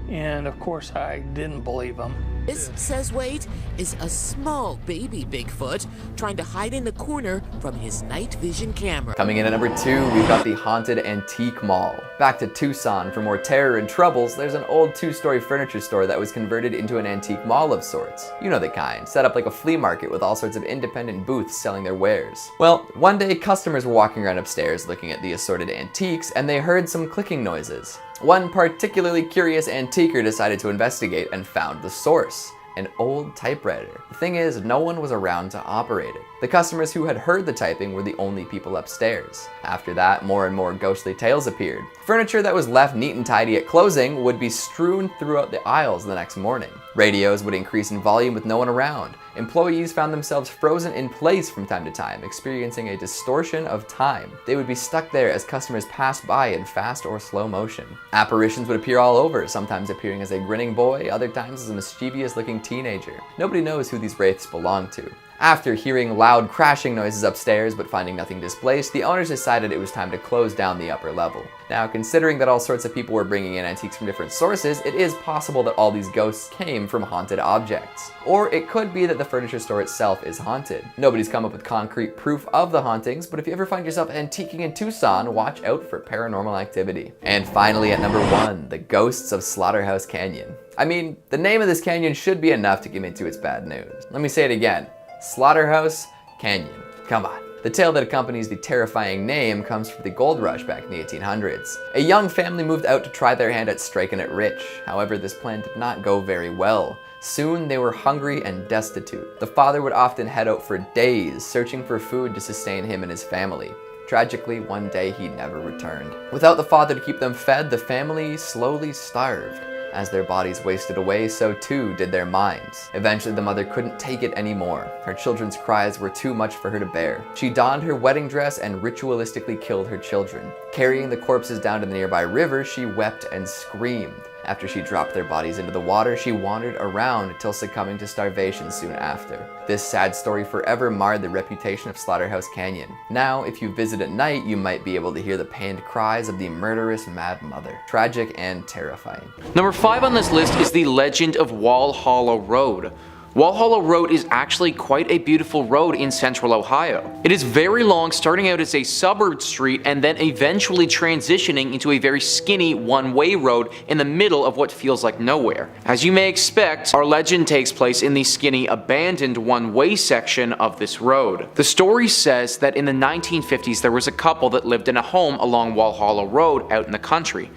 And of course I didn't believe them. This, says Wade, is a small baby Bigfoot trying to hide in the corner from his night vision camera. Coming in at number 2, we've got the Haunted Antique Mall. Back to Tucson for more terror and troubles, there's an old 2-story furniture store that was converted into an antique mall of sorts. You know the kind, set up like a flea market with all sorts of independent booths selling their wares. Well, one day customers were walking around upstairs looking at the assorted antiques, and they heard some clicking noises. One particularly curious antiquer decided to investigate and found the source. An old typewriter. The thing is, no one was around to operate it. The customers who had heard the typing were the only people upstairs. After that, more and more ghostly tales appeared. Furniture that was left neat and tidy at closing would be strewn throughout the aisles the next morning. Radios would increase in volume with no one around. Employees found themselves frozen in place from time to time, experiencing a distortion of time. They would be stuck there as customers passed by in fast or slow motion. Apparitions would appear all over, sometimes appearing as a grinning boy, other times as a mischievous looking teenager. Nobody knows who these wraiths belong to. After hearing loud crashing noises upstairs but finding nothing displaced, the owners decided it was time to close down the upper level. Now, considering that all sorts of people were bringing in antiques from different sources, it is possible that all these ghosts came from haunted objects. Or it could be that the furniture store itself is haunted. Nobody's come up with concrete proof of the hauntings, but if you ever find yourself antiquing in Tucson, watch out for paranormal activity. And finally, at number 1, the ghosts of Slaughterhouse Canyon. I mean, the name of this canyon should be enough to give me to its bad news. Let me say it again. Slaughterhouse Canyon. Come on. The tale that accompanies the terrifying name comes from the gold rush back in the 1800s. A young family moved out to try their hand at striking it rich. However, this plan did not go very well. Soon they were hungry and destitute. The father would often head out for days, searching for food to sustain him and his family. Tragically, one day he never returned. Without the father to keep them fed, the family slowly starved. As their bodies wasted away, so too did their minds. Eventually, the mother couldn't take it anymore. Her children's cries were too much for her to bear. She donned her wedding dress and ritualistically killed her children. Carrying the corpses down to the nearby river, she wept and screamed. After she dropped their bodies into the water, she wandered around until succumbing to starvation soon after. This sad story forever marred the reputation of Slaughterhouse Canyon. Now, if you visit at night, you might be able to hear the pained cries of the murderous Mad Mother. Tragic and terrifying. Number 5 on this list is the legend of Wall Hollow Road. Wall Hollow Road is actually quite a beautiful road in central Ohio. It is very long, starting out as a suburb street and then eventually transitioning into a very skinny one-way road in the middle of what feels like nowhere. As you may expect, our legend takes place in the skinny abandoned one-way section of this road. The story says that in the 1950s there was a couple that lived in a home along Wall Hollow Road out in the country.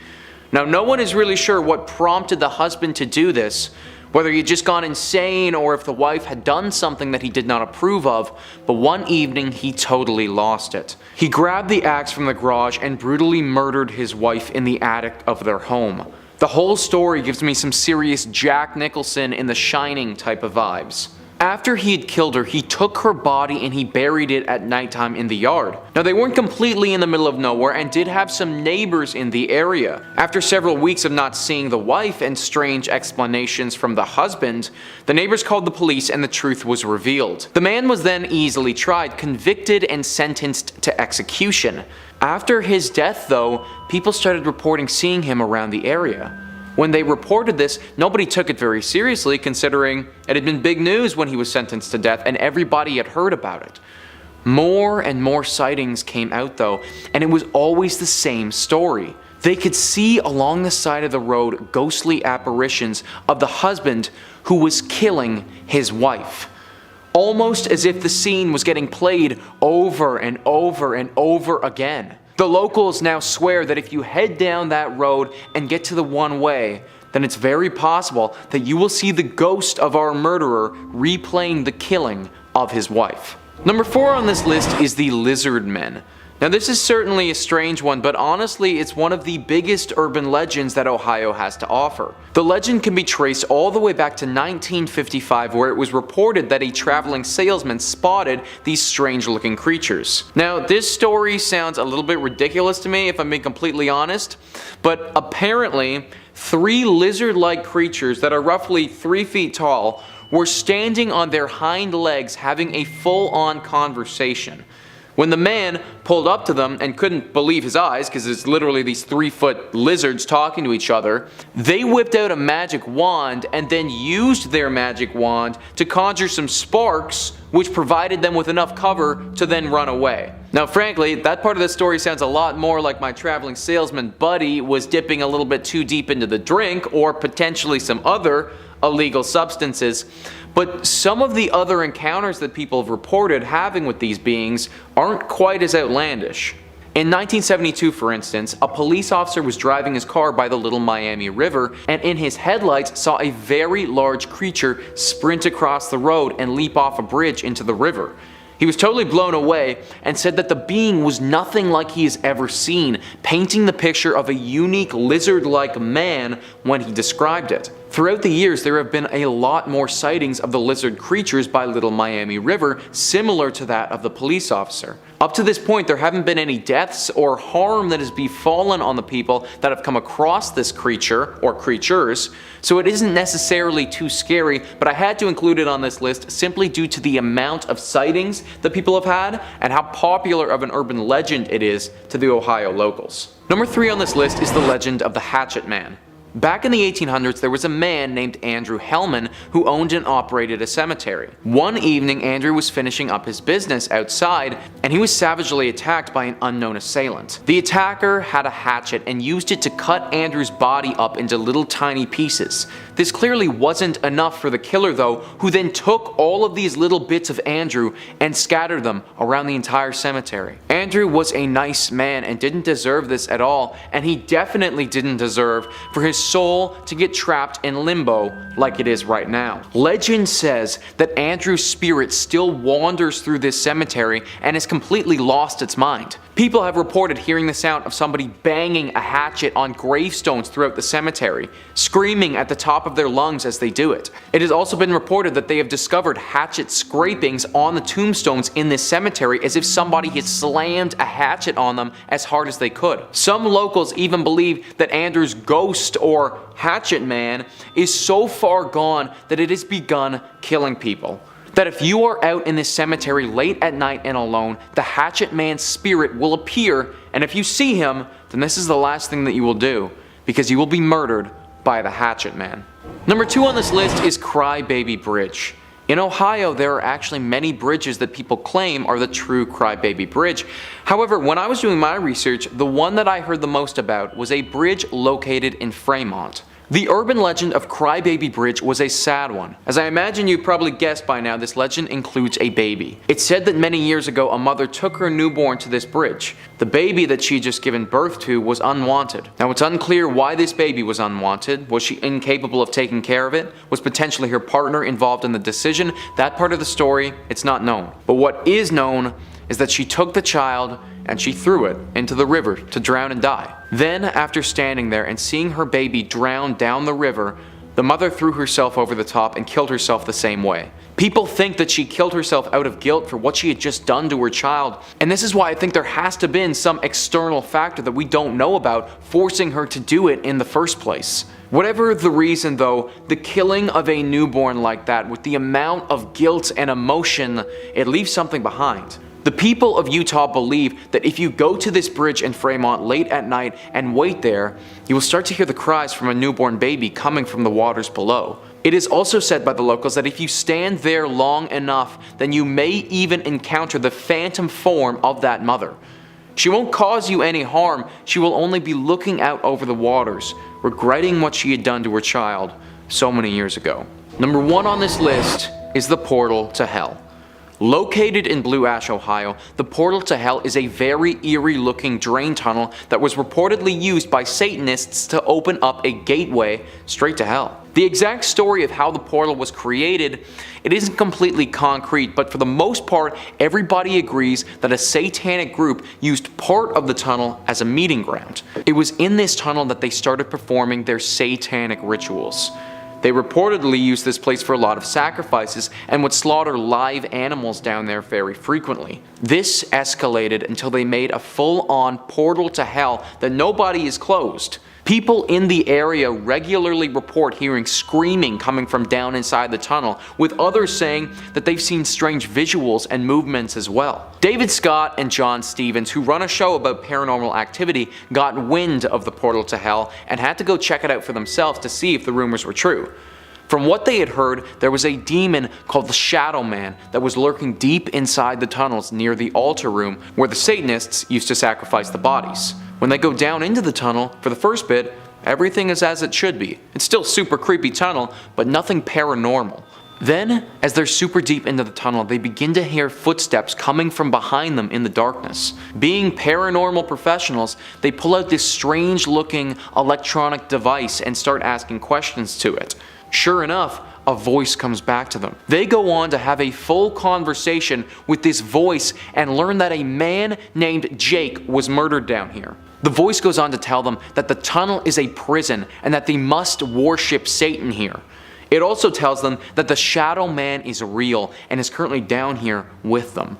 Now, no one is really sure what prompted the husband to do this, whether he had just gone insane or if the wife had done something that he did not approve of, but one evening he totally lost it. He grabbed the axe from the garage and brutally murdered his wife in the attic of their home. The whole story gives me some serious Jack Nicholson in The Shining type of vibes. After he had killed her, he took her body and he buried it at nighttime in the yard. Now, they weren't completely in the middle of nowhere and did have some neighbors in the area. After several weeks of not seeing the wife and strange explanations from the husband, the neighbors called the police and the truth was revealed. The man was then easily tried, convicted, and sentenced to execution. After his death, though, people started reporting seeing him around the area. When they reported this, nobody took it very seriously, considering it had been big news when he was sentenced to death and everybody had heard about it. More and more sightings came out though, and it was always the same story. They could see along the side of the road ghostly apparitions of the husband who was killing his wife. Almost as if the scene was getting played over and over and over again. The locals now swear that if you head down that road and get to the one-way, then it's very possible that you will see the ghost of our murderer replaying the killing of his wife. Number 4 on this list is the Lizard Men. Now, this is certainly a strange one, but honestly it's one of the biggest urban legends that Ohio has to offer. The legend can be traced all the way back to 1955, where it was reported that a traveling salesman spotted these strange looking creatures. Now, this story sounds a little bit ridiculous to me if I'm being completely honest, but apparently 3 lizard-like creatures that are roughly 3 feet tall were standing on their hind legs having a full-on conversation. When the man pulled up to them and couldn't believe his eyes, because it's literally these 3-foot lizards talking to each other, they whipped out a magic wand and then used their magic wand to conjure some sparks, which provided them with enough cover to then run away. Now, frankly, that part of the story sounds a lot more like my traveling salesman buddy was dipping a little bit too deep into the drink, or potentially some other illegal substances. But some of the other encounters that people have reported having with these beings aren't quite as outlandish. In 1972, for instance, a police officer was driving his car by the Little Miami River and in his headlights saw a very large creature sprint across the road and leap off a bridge into the river. He was totally blown away and said that the being was nothing like he has ever seen, painting the picture of a unique lizard-like man when he described it. Throughout the years, there have been a lot more sightings of the lizard creatures by Little Miami River, similar to that of the police officer. Up to this point, there haven't been any deaths or harm that has befallen on the people that have come across this creature, or creatures, so it isn't necessarily too scary, but I had to include it on this list simply due to the amount of sightings that people have had and how popular of an urban legend it is to the Ohio locals. Number 3 on this list is the legend of the Hatchet Man. Back in the 1800s, there was a man named Andrew Hellman who owned and operated a cemetery. One evening, Andrew was finishing up his business outside, and he was savagely attacked by an unknown assailant. The attacker had a hatchet and used it to cut Andrew's body up into little tiny pieces. This clearly wasn't enough for the killer though, who then took all of these little bits of Andrew and scattered them around the entire cemetery. Andrew was a nice man and didn't deserve this at all, and he definitely didn't deserve for his soul to get trapped in limbo like it is right now. Legend says that Andrew's spirit still wanders through this cemetery and has completely lost its mind. People have reported hearing the sound of somebody banging a hatchet on gravestones throughout the cemetery, screaming at the top of their lungs as they do it. It has also been reported that they have discovered hatchet scrapings on the tombstones in this cemetery as if somebody had slammed a hatchet on them as hard as they could. Some locals even believe that Andrew's ghost or Hatchet Man is so far gone that it has begun killing people. That if you are out in this cemetery late at night and alone, the Hatchet Man's spirit will appear, and if you see him, then this is the last thing that you will do, because you will be murdered by the Hatchet Man. Number 2 on this list is Crybaby Bridge. In Ohio, there are actually many bridges that people claim are the true Crybaby Bridge. However, when I was doing my research, the one that I heard the most about was a bridge located in Fremont. The urban legend of Crybaby Bridge was a sad one. As I imagine you've probably guessed by now, this legend includes a baby. It's said that many years ago a mother took her newborn to this bridge. The baby that she had just given birth to was unwanted. Now it's unclear why this baby was unwanted. Was she incapable of taking care of it? Was potentially her partner involved in the decision? That part of the story, it's not known. But what is known is that she took the child and she threw it into the river to drown and die. Then, after standing there and seeing her baby drown down the river, the mother threw herself over the top and killed herself the same way. People think that she killed herself out of guilt for what she had just done to her child, and this is why I think there has to have been some external factor that we don't know about forcing her to do it in the first place. Whatever the reason though, the killing of a newborn like that with the amount of guilt and emotion, it leaves something behind. The people of Utah believe that if you go to this bridge in Fremont late at night and wait there, you will start to hear the cries from a newborn baby coming from the waters below. It is also said by the locals that if you stand there long enough, then you may even encounter the phantom form of that mother. She won't cause you any harm, she will only be looking out over the waters, regretting what she had done to her child so many years ago. Number 1 on this list is the portal to hell. Located in Blue Ash, Ohio, the portal to hell is a very eerie looking drain tunnel that was reportedly used by Satanists to open up a gateway straight to hell. The exact story of how the portal was created, it isn't completely concrete, but for the most part, everybody agrees that a satanic group used part of the tunnel as a meeting ground. It was in this tunnel that they started performing their satanic rituals. They reportedly used this place for a lot of sacrifices and would slaughter live animals down there very frequently. This escalated until they made a full-on portal to hell that nobody is closed. People in the area regularly report hearing screaming coming from down inside the tunnel, with others saying that they've seen strange visuals and movements as well. David Scott and John Stevens, who run a show about paranormal activity, got wind of the portal to hell and had to go check it out for themselves to see if the rumors were true. From what they had heard, there was a demon called the Shadow Man that was lurking deep inside the tunnels near the altar room where the Satanists used to sacrifice the bodies. When they go down into the tunnel, for the first bit, everything is as it should be. It's still super creepy tunnel, but nothing paranormal. Then, as they're super deep into the tunnel, they begin to hear footsteps coming from behind them in the darkness. Being paranormal professionals, they pull out this strange looking electronic device and start asking questions to it. Sure enough, a voice comes back to them. They go on to have a full conversation with this voice and learn that a man named Jake was murdered down here. The voice goes on to tell them that the tunnel is a prison and that they must worship Satan here. It also tells them that the Shadow Man is real and is currently down here with them.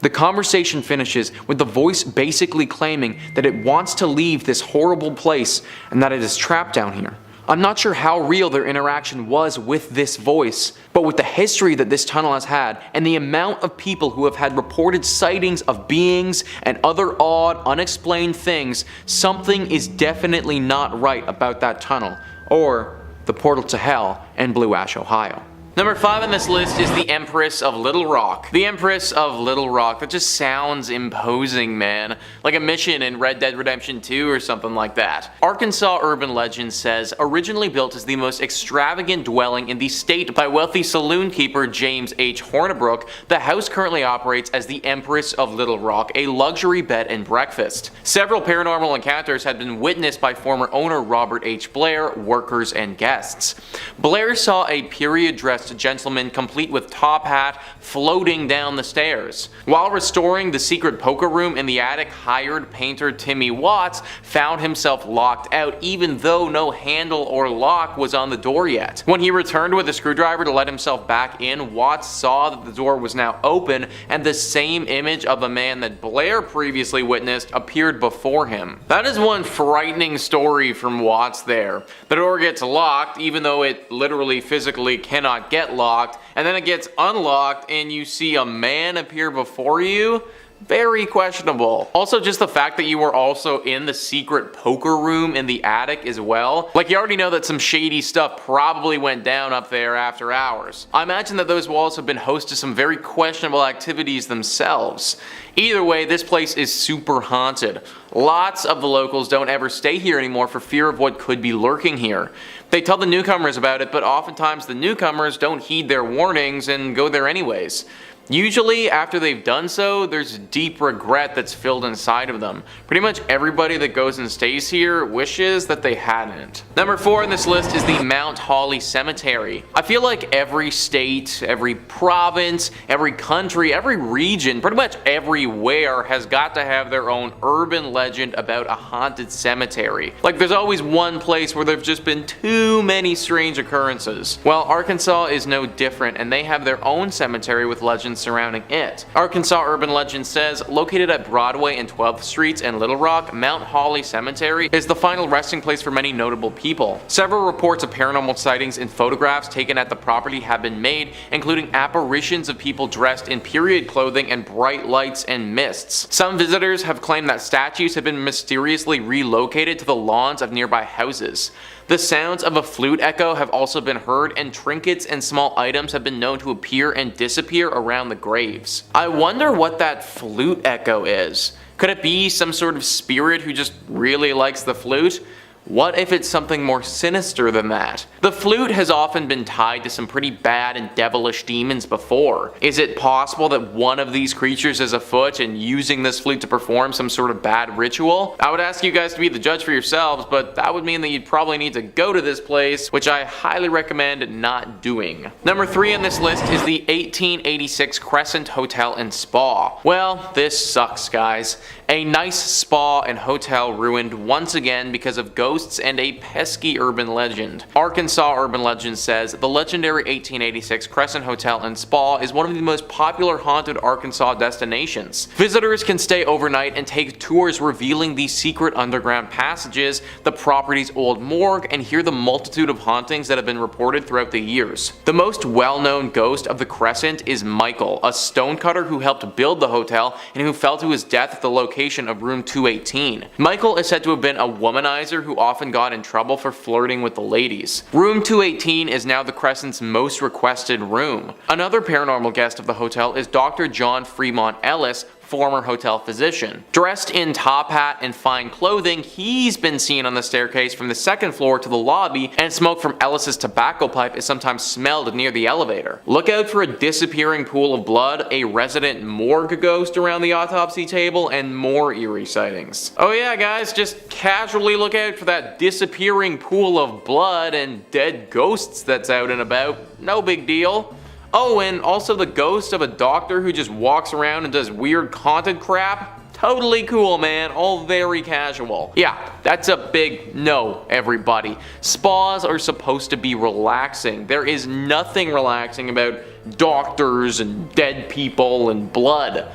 The conversation finishes with the voice basically claiming that it wants to leave this horrible place and that it is trapped down here. I'm not sure how real their interaction was with this voice, but with the history that this tunnel has had and the amount of people who have had reported sightings of beings and other odd, unexplained things, something is definitely not right about that tunnel, or the portal to hell in Blue Ash, Ohio. Number 5 on this list is the Empress of Little Rock. The Empress of Little Rock, that just sounds imposing, man. Like a mission in Red Dead Redemption 2 or something like that. Arkansas urban legend says, originally built as the most extravagant dwelling in the state by wealthy saloon keeper James H. Hornibrook, the house currently operates as the Empress of Little Rock, a luxury bed and breakfast. Several paranormal encounters had been witnessed by former owner Robert H. Blair, workers, and guests. Blair saw a period-dressed gentleman complete with top hat floating down the stairs. While restoring the secret poker room in the attic, hired painter Timmy Watts found himself locked out even though no handle or lock was on the door yet. When he returned with a screwdriver to let himself back in, Watts saw that the door was now open and the same image of a man that Blair previously witnessed appeared before him. That is one frightening story from Watts there. The door gets locked even though it literally physically cannot get locked, and then it gets unlocked and you see a man appear before you. Very questionable. Also, just the fact that you were also in the secret poker room in the attic as well. Like, you already know that some shady stuff probably went down up there after hours. I imagine that those walls have been host to some very questionable activities themselves. Either way, this place is super haunted. Lots of the locals don't ever stay here anymore for fear of what could be lurking here. They tell the newcomers about it, but oftentimes the newcomers don't heed their warnings and go there anyways. Usually, after they've done so, there's deep regret that's filled inside of them. Pretty much everybody that goes and stays here wishes that they hadn't. Number 4 on this list is the Mount Holly Cemetery. I feel like every state, every province, every country, every region, pretty much everywhere has got to have their own urban legend about a haunted cemetery. Like, there's always one place where there've just been too many strange occurrences. Well, Arkansas is no different, and they have their own cemetery with legends surrounding it. Arkansas urban legend says, located at Broadway and 12th Streets in Little Rock, Mount Holly Cemetery is the final resting place for many notable people. Several reports of paranormal sightings and photographs taken at the property have been made, including apparitions of people dressed in period clothing and bright lights and mists. Some visitors have claimed that statues have been mysteriously relocated to the lawns of nearby houses. The sounds of a flute echo have also been heard, and trinkets and small items have been known to appear and disappear around the graves. I wonder what that flute echo is. Could it be some sort of spirit who just really likes the flute? What if it's something more sinister than that? The flute has often been tied to some pretty bad and devilish demons before. Is it possible that one of these creatures is afoot and using this flute to perform some sort of bad ritual? I would ask you guys to be the judge for yourselves, but that would mean that you'd probably need to go to this place, which I highly recommend not doing. Number 3 on this list is the 1886 Crescent Hotel and Spa. Well, this sucks, guys. A nice spa and hotel ruined once again because of ghosts and a pesky urban legend. Arkansas urban legend says the legendary 1886 Crescent Hotel and Spa is one of the most popular haunted Arkansas destinations. Visitors can stay overnight and take tours revealing the secret underground passages, the property's old morgue, and hear the multitude of hauntings that have been reported throughout the years. The most well-known ghost of the Crescent is Michael, a stonecutter who helped build the hotel and who fell to his death at the location of room 218. Michael is said to have been a womanizer who often got in trouble for flirting with the ladies. Room 218 is now the Crescent's most requested room. Another paranormal guest of the hotel is Dr. John Fremont Ellis, former hotel physician. Dressed in top hat and fine clothing, he's been seen on the staircase from the second floor to the lobby, and smoke from Ellis's tobacco pipe is sometimes smelled near the elevator. Look out for a disappearing pool of blood, a resident morgue ghost around the autopsy table, and more eerie sightings. Oh yeah, guys, just casually look out for that disappearing pool of blood and dead ghosts that's out and about. No big deal. Oh, and also the ghost of a doctor who just walks around and does weird haunted crap. totally cool, man. All very casual. Yeah, that's a big no, everybody. Spas are supposed to be relaxing. There is nothing relaxing about doctors and dead people and blood.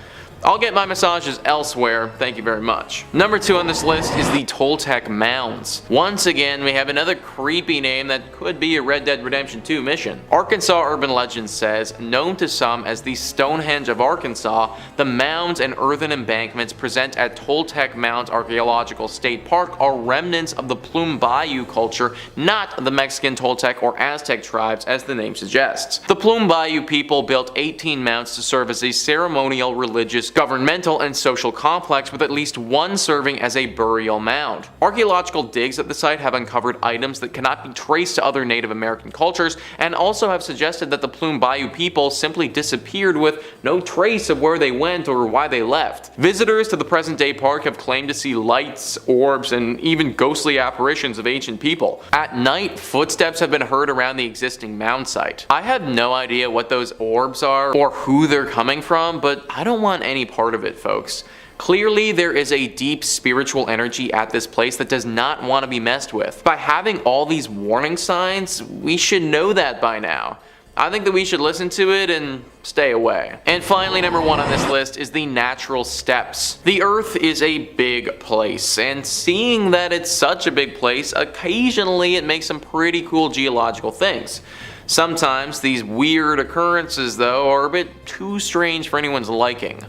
I'll get my massages elsewhere, thank you very much. Number 2 on this list is the Toltec Mounds. Once again, we have another creepy name that could be a Red Dead Redemption 2 mission. Arkansas urban legend says, known to some as the Stonehenge of Arkansas, the mounds and earthen embankments present at Toltec Mounds Archaeological State Park are remnants of the Plume Bayou culture, not the Mexican Toltec or Aztec tribes as the name suggests. The Plume Bayou people built 18 mounds to serve as a ceremonial, religious, governmental, and social complex with at least one serving as a burial mound. Archaeological digs at the site have uncovered items that cannot be traced to other Native American cultures and also have suggested that the Plume Bayou people simply disappeared with no trace of where they went or why they left. Visitors to the present day park have claimed to see lights, orbs, and even ghostly apparitions of ancient people. At night, footsteps have been heard around the existing mound site. I have no idea what those orbs are or who they're coming from, but I don't want any part of it, folks. Clearly, there is a deep spiritual energy at this place that does not want to be messed with. By having all these warning signs, we should know that by now. I think that we should listen to it and stay away. And finally, number 1 on this list is the natural steps. The Earth is a big place, and seeing that it's such a big place, occasionally it makes some pretty cool geological things. Sometimes these weird occurrences, though, are a bit too strange for anyone's liking.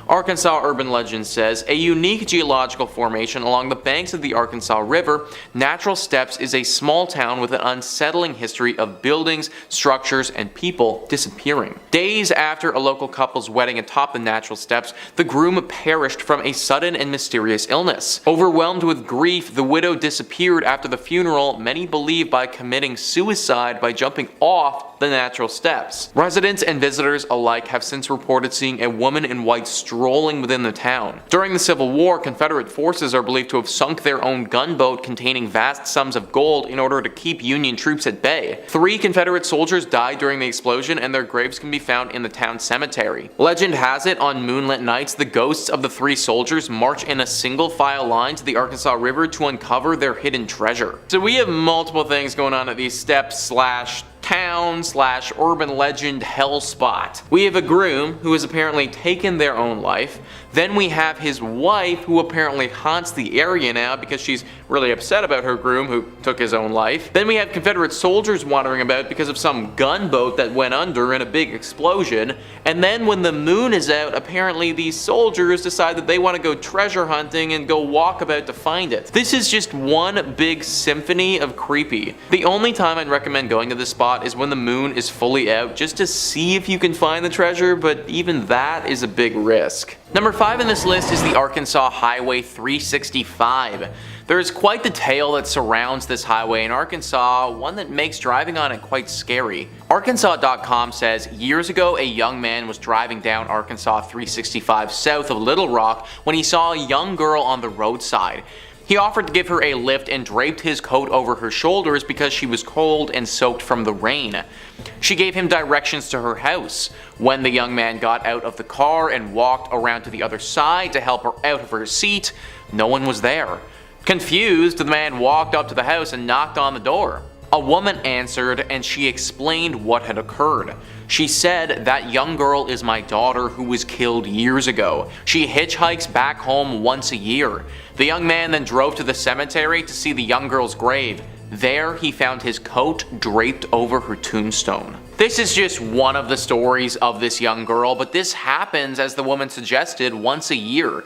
Arkansas urban legend says, a unique geological formation along the banks of the Arkansas River, Natural Steps is a small town with an unsettling history of buildings, structures, and people disappearing. Days after a local couple's wedding atop the Natural Steps, the groom perished from a sudden and mysterious illness. Overwhelmed with grief, the widow disappeared after the funeral, many believe by committing suicide by jumping off the Natural Steps. Residents and visitors alike have since reported seeing a woman in white strolling within the town. During the Civil War, Confederate forces are believed to have sunk their own gunboat containing vast sums of gold in order to keep Union troops at bay. 3 Confederate soldiers died during the explosion, and their graves can be found in the town cemetery. Legend has it, on moonlit nights, the ghosts of the 3 soldiers march in a single file line to the Arkansas River to uncover their hidden treasure. So we have multiple things going on at these steps / town / urban legend hell spot. We have a groom who has apparently taken their own life. Then we have his wife, who apparently haunts the area now because she's really upset about her groom who took his own life. Then we have Confederate soldiers wandering about because of some gunboat that went under in a big explosion. And then when the moon is out, apparently these soldiers decide that they want to go treasure hunting and go walk about to find it. This is just one big symphony of creepy. The only time I'd recommend going to this spot is when the moon is fully out, just to see if you can find the treasure, but even that is a big risk. Number 5 in this list is the Arkansas Highway 365. There is quite the tale that surrounds this highway in Arkansas, one that makes driving on it quite scary. Arkansas.com says, years ago a young man was driving down Arkansas 365 south of Little Rock when he saw a young girl on the roadside. He offered to give her a lift and draped his coat over her shoulders because she was cold and soaked from the rain. She gave him directions to her house. When the young man got out of the car and walked around to the other side to help her out of her seat, no one was there. Confused, the man walked up to the house and knocked on the door. A woman answered and she explained what had occurred. She said, that young girl is my daughter who was killed years ago. She hitchhikes back home once a year. The young man then drove to the cemetery to see the young girl's grave. There he found his coat draped over her tombstone. This is just one of the stories of this young girl, but this happens, as the woman suggested, once a year.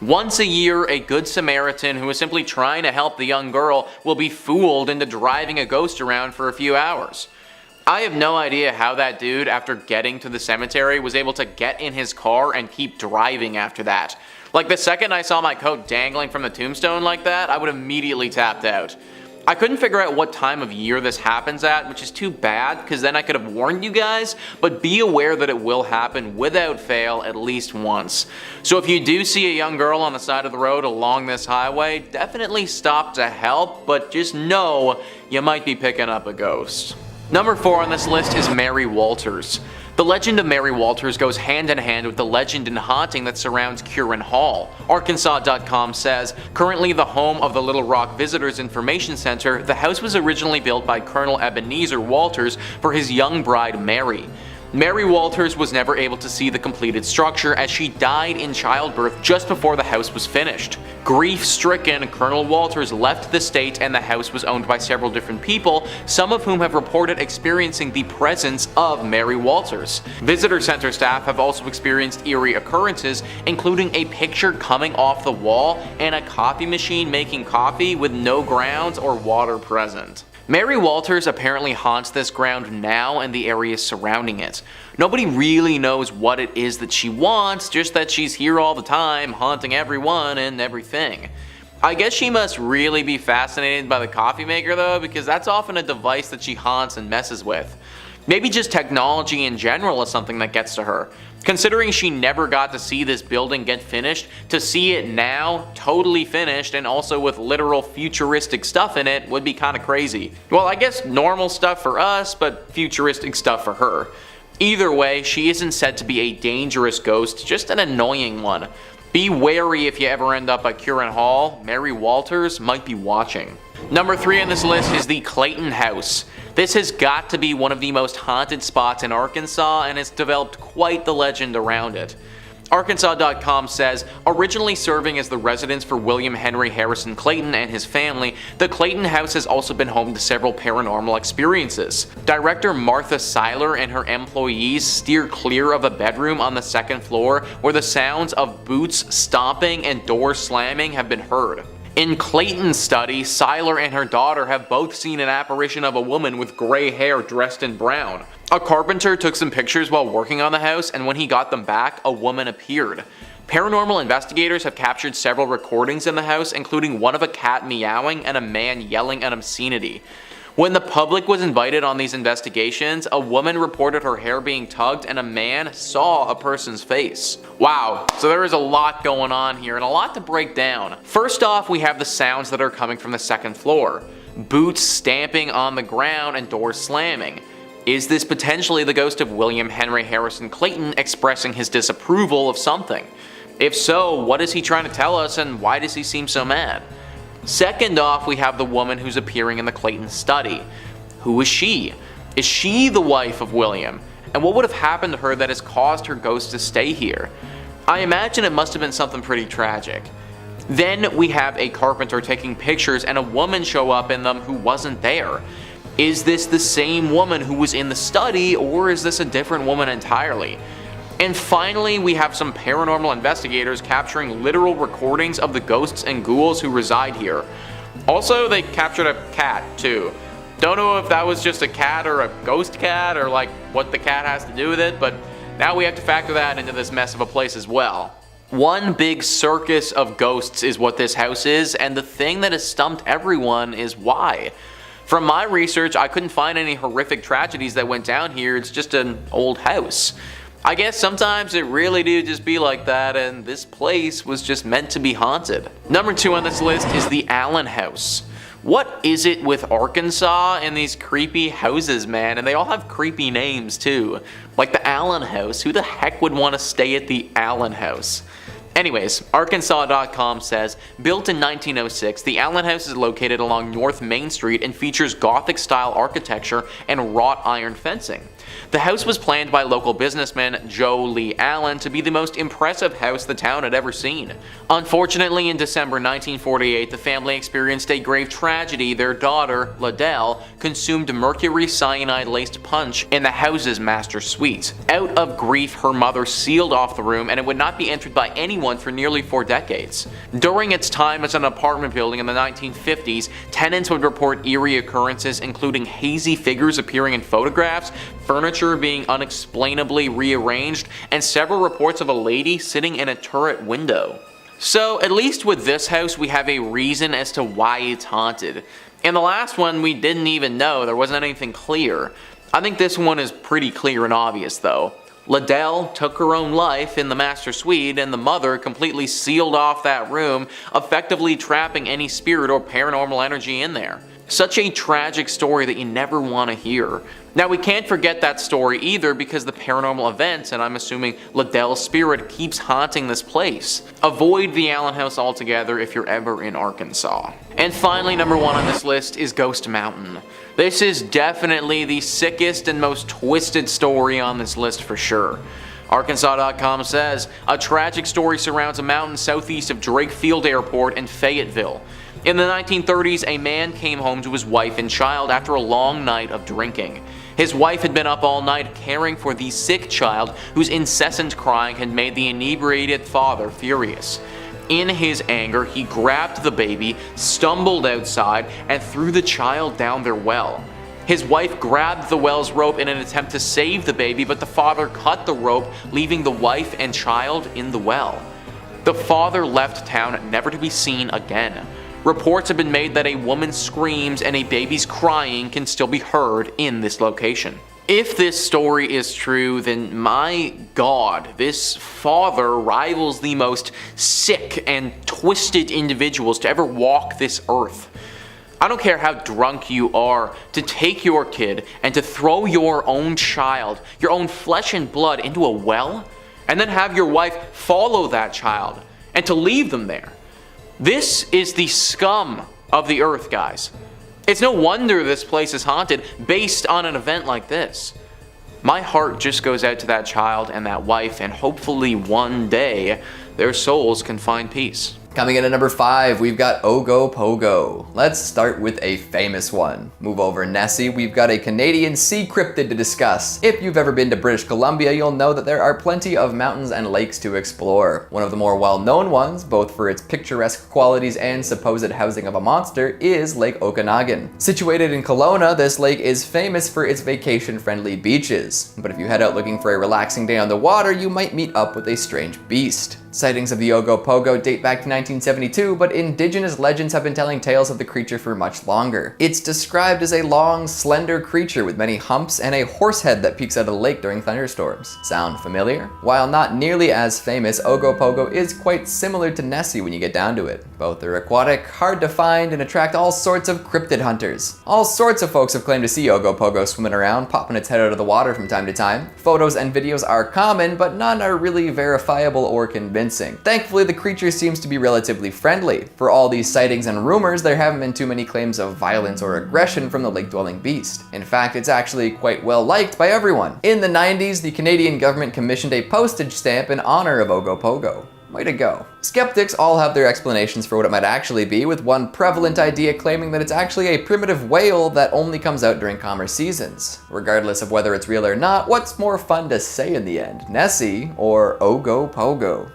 Once a year, a good Samaritan who is simply trying to help the young girl will be fooled into driving a ghost around for a few hours. I have no idea how that dude, after getting to the cemetery, was able to get in his car and keep driving after that. Like, the second I saw my coat dangling from the tombstone like that, I would immediately tapped out. I couldn't figure out what time of year this happens at, which is too bad, because then I could have warned you guys, but be aware that it will happen without fail at least once. So if you do see a young girl on the side of the road along this highway, definitely stop to help, but just know you might be picking up a ghost. Number 4 on this list is Mary Walters. The legend of Mary Walters goes hand in hand with the legend and haunting that surrounds Curran Hall. Arkansas.com says, currently the home of the Little Rock Visitors Information Center, the house was originally built by Colonel Ebenezer Walters for his young bride Mary. Mary Walters was never able to see the completed structure as she died in childbirth just before the house was finished. Grief-stricken, Colonel Walters left the state and the house was owned by several different people, some of whom have reported experiencing the presence of Mary Walters. Visitor center staff have also experienced eerie occurrences, including a picture coming off the wall and a coffee machine making coffee with no grounds or water present. Mary Walters apparently haunts this ground now and the areas surrounding it. Nobody really knows what it is that she wants, just that she's here all the time, haunting everyone and everything. I guess she must really be fascinated by the coffee maker though, because that's often a device that she haunts and messes with. Maybe just technology in general is something that gets to her. Considering she never got to see this building get finished, to see it now, totally finished, and also with literal futuristic stuff in it would be kinda crazy. Well, I guess normal stuff for us, but futuristic stuff for her. Either way, she isn't said to be a dangerous ghost, just an annoying one. Be wary if you ever end up at Curran Hall, Mary Walters might be watching. Number 3 on this list is the Clayton House. This has got to be one of the most haunted spots in Arkansas, and it's developed quite the legend around it. Arkansas.com says, originally serving as the residence for William Henry Harrison Clayton and his family, the Clayton House has also been home to several paranormal experiences. Director Martha Seiler and her employees steer clear of a bedroom on the 2nd floor where the sounds of boots stomping and doors slamming have been heard. In Clayton's study, Seiler and her daughter have both seen an apparition of a woman with gray hair dressed in brown. A carpenter took some pictures while working on the house, and when he got them back, a woman appeared. Paranormal investigators have captured several recordings in the house, including one of a cat meowing and a man yelling an obscenity. When the public was invited on these investigations, a woman reported her hair being tugged and a man saw a person's face. Wow, so there is a lot going on here and a lot to break down. First off, we have the sounds that are coming from the 2nd floor. Boots stamping on the ground and doors slamming. Is this potentially the ghost of William Henry Harrison Clayton expressing his disapproval of something? If so, what is he trying to tell us and why does he seem so mad? Second off, we have the woman who's appearing in the Clayton study. Who is she? Is she the wife of William? And what would have happened to her that has caused her ghost to stay here? I imagine it must have been something pretty tragic. Then we have a carpenter taking pictures and a woman show up in them who wasn't there. Is this the same woman who was in the study, or is this a different woman entirely? And finally, we have some paranormal investigators capturing literal recordings of the ghosts and ghouls who reside here. Also, they captured a cat too. Don't know if that was just a cat or a ghost cat or like what the cat has to do with it, but now we have to factor that into this mess of a place as well. One big circus of ghosts is what this house is, and the thing that has stumped everyone is why. From my research, I couldn't find any horrific tragedies that went down here. It's just an old house. I guess sometimes it really do just be like that, and this place was just meant to be haunted. Number 2 on this list is the Allen House. What is it with Arkansas and these creepy houses, man? And they all have creepy names too. Like the Allen House. Who the heck would want to stay at the Allen House? Anyways, Arkansas.com says, built in 1906, the Allen House is located along North Main Street and features Gothic-style architecture and wrought iron fencing. The house was planned by local businessman Joe Lee Allen to be the most impressive house the town had ever seen. Unfortunately, in December 1948, the family experienced a grave tragedy. Their daughter, Liddell, consumed mercury cyanide-laced punch in the house's master suite. Out of grief, her mother sealed off the room and it would not be entered by anyone for nearly 4 decades. During its time as an apartment building in the 1950s, tenants would report eerie occurrences including hazy figures appearing in photographs, furniture being unexplainably rearranged, and several reports of a lady sitting in a turret window. So at least with this house we have a reason as to why it's haunted. In the last one we didn't even know, there wasn't anything clear. I think this one is pretty clear and obvious though. Liddell took her own life in the master suite and the mother completely sealed off that room, effectively trapping any spirit or paranormal energy in there. Such a tragic story that you never want to hear. Now we can't forget that story either because the paranormal events, and I'm assuming Liddell's spirit, keeps haunting this place. Avoid the Allen House altogether if you're ever in Arkansas. And finally, number 1 on this list is Ghost Mountain. This is definitely the sickest and most twisted story on this list for sure. Arkansas.com says, a tragic story surrounds a mountain southeast of Drake Field Airport in Fayetteville. In the 1930s, a man came home to his wife and child after a long night of drinking. His wife had been up all night caring for the sick child whose incessant crying had made the inebriated father furious. In his anger, he grabbed the baby, stumbled outside, and threw the child down their well. His wife grabbed the well's rope in an attempt to save the baby, but the father cut the rope, leaving the wife and child in the well. The father left town never to be seen again. Reports have been made that a woman's screams and a baby's crying can still be heard in this location. If this story is true, then my god, this father rivals the most sick and twisted individuals to ever walk this earth. I don't care how drunk you are, to take your kid and to throw your own child, your own flesh and blood, into a well, and then have your wife follow that child, and to leave them there. This is the scum of the earth, guys. It's no wonder this place is haunted based on an event like this. My heart just goes out to that child and that wife, and hopefully one day their souls can find peace. Coming in at number 5, we've got Ogopogo. Let's start with a famous one. Move over Nessie, we've got a Canadian sea cryptid to discuss. If you've ever been to British Columbia, you'll know that there are plenty of mountains and lakes to explore. One of the more well-known ones, both for its picturesque qualities and supposed housing of a monster, is Lake Okanagan. Situated in Kelowna, this lake is famous for its vacation-friendly beaches. But if you head out looking for a relaxing day on the water, you might meet up with a strange beast. Sightings of the Ogopogo date back to 1972, but indigenous legends have been telling tales of the creature for much longer. It's described as a long, slender creature with many humps and a horse head that peeks out of the lake during thunderstorms. Sound familiar? While not nearly as famous, Ogopogo is quite similar to Nessie when you get down to it. Both are aquatic, hard to find, and attract all sorts of cryptid hunters. All sorts of folks have claimed to see Ogopogo swimming around, popping its head out of the water from time to time. Photos and videos are common, but none are really verifiable or convincing. Thankfully, the creature seems to be relatively friendly. For all these sightings and rumors, there haven't been too many claims of violence or aggression from the lake-dwelling beast. In fact, it's actually quite well liked by everyone. In the 90s, the Canadian government commissioned a postage stamp in honor of Ogopogo. Way to go. Skeptics all have their explanations for what it might actually be, with one prevalent idea claiming that it's actually a primitive whale that only comes out during calmer seasons. Regardless of whether it's real or not, what's more fun to say in the end, Nessie or Ogopogo?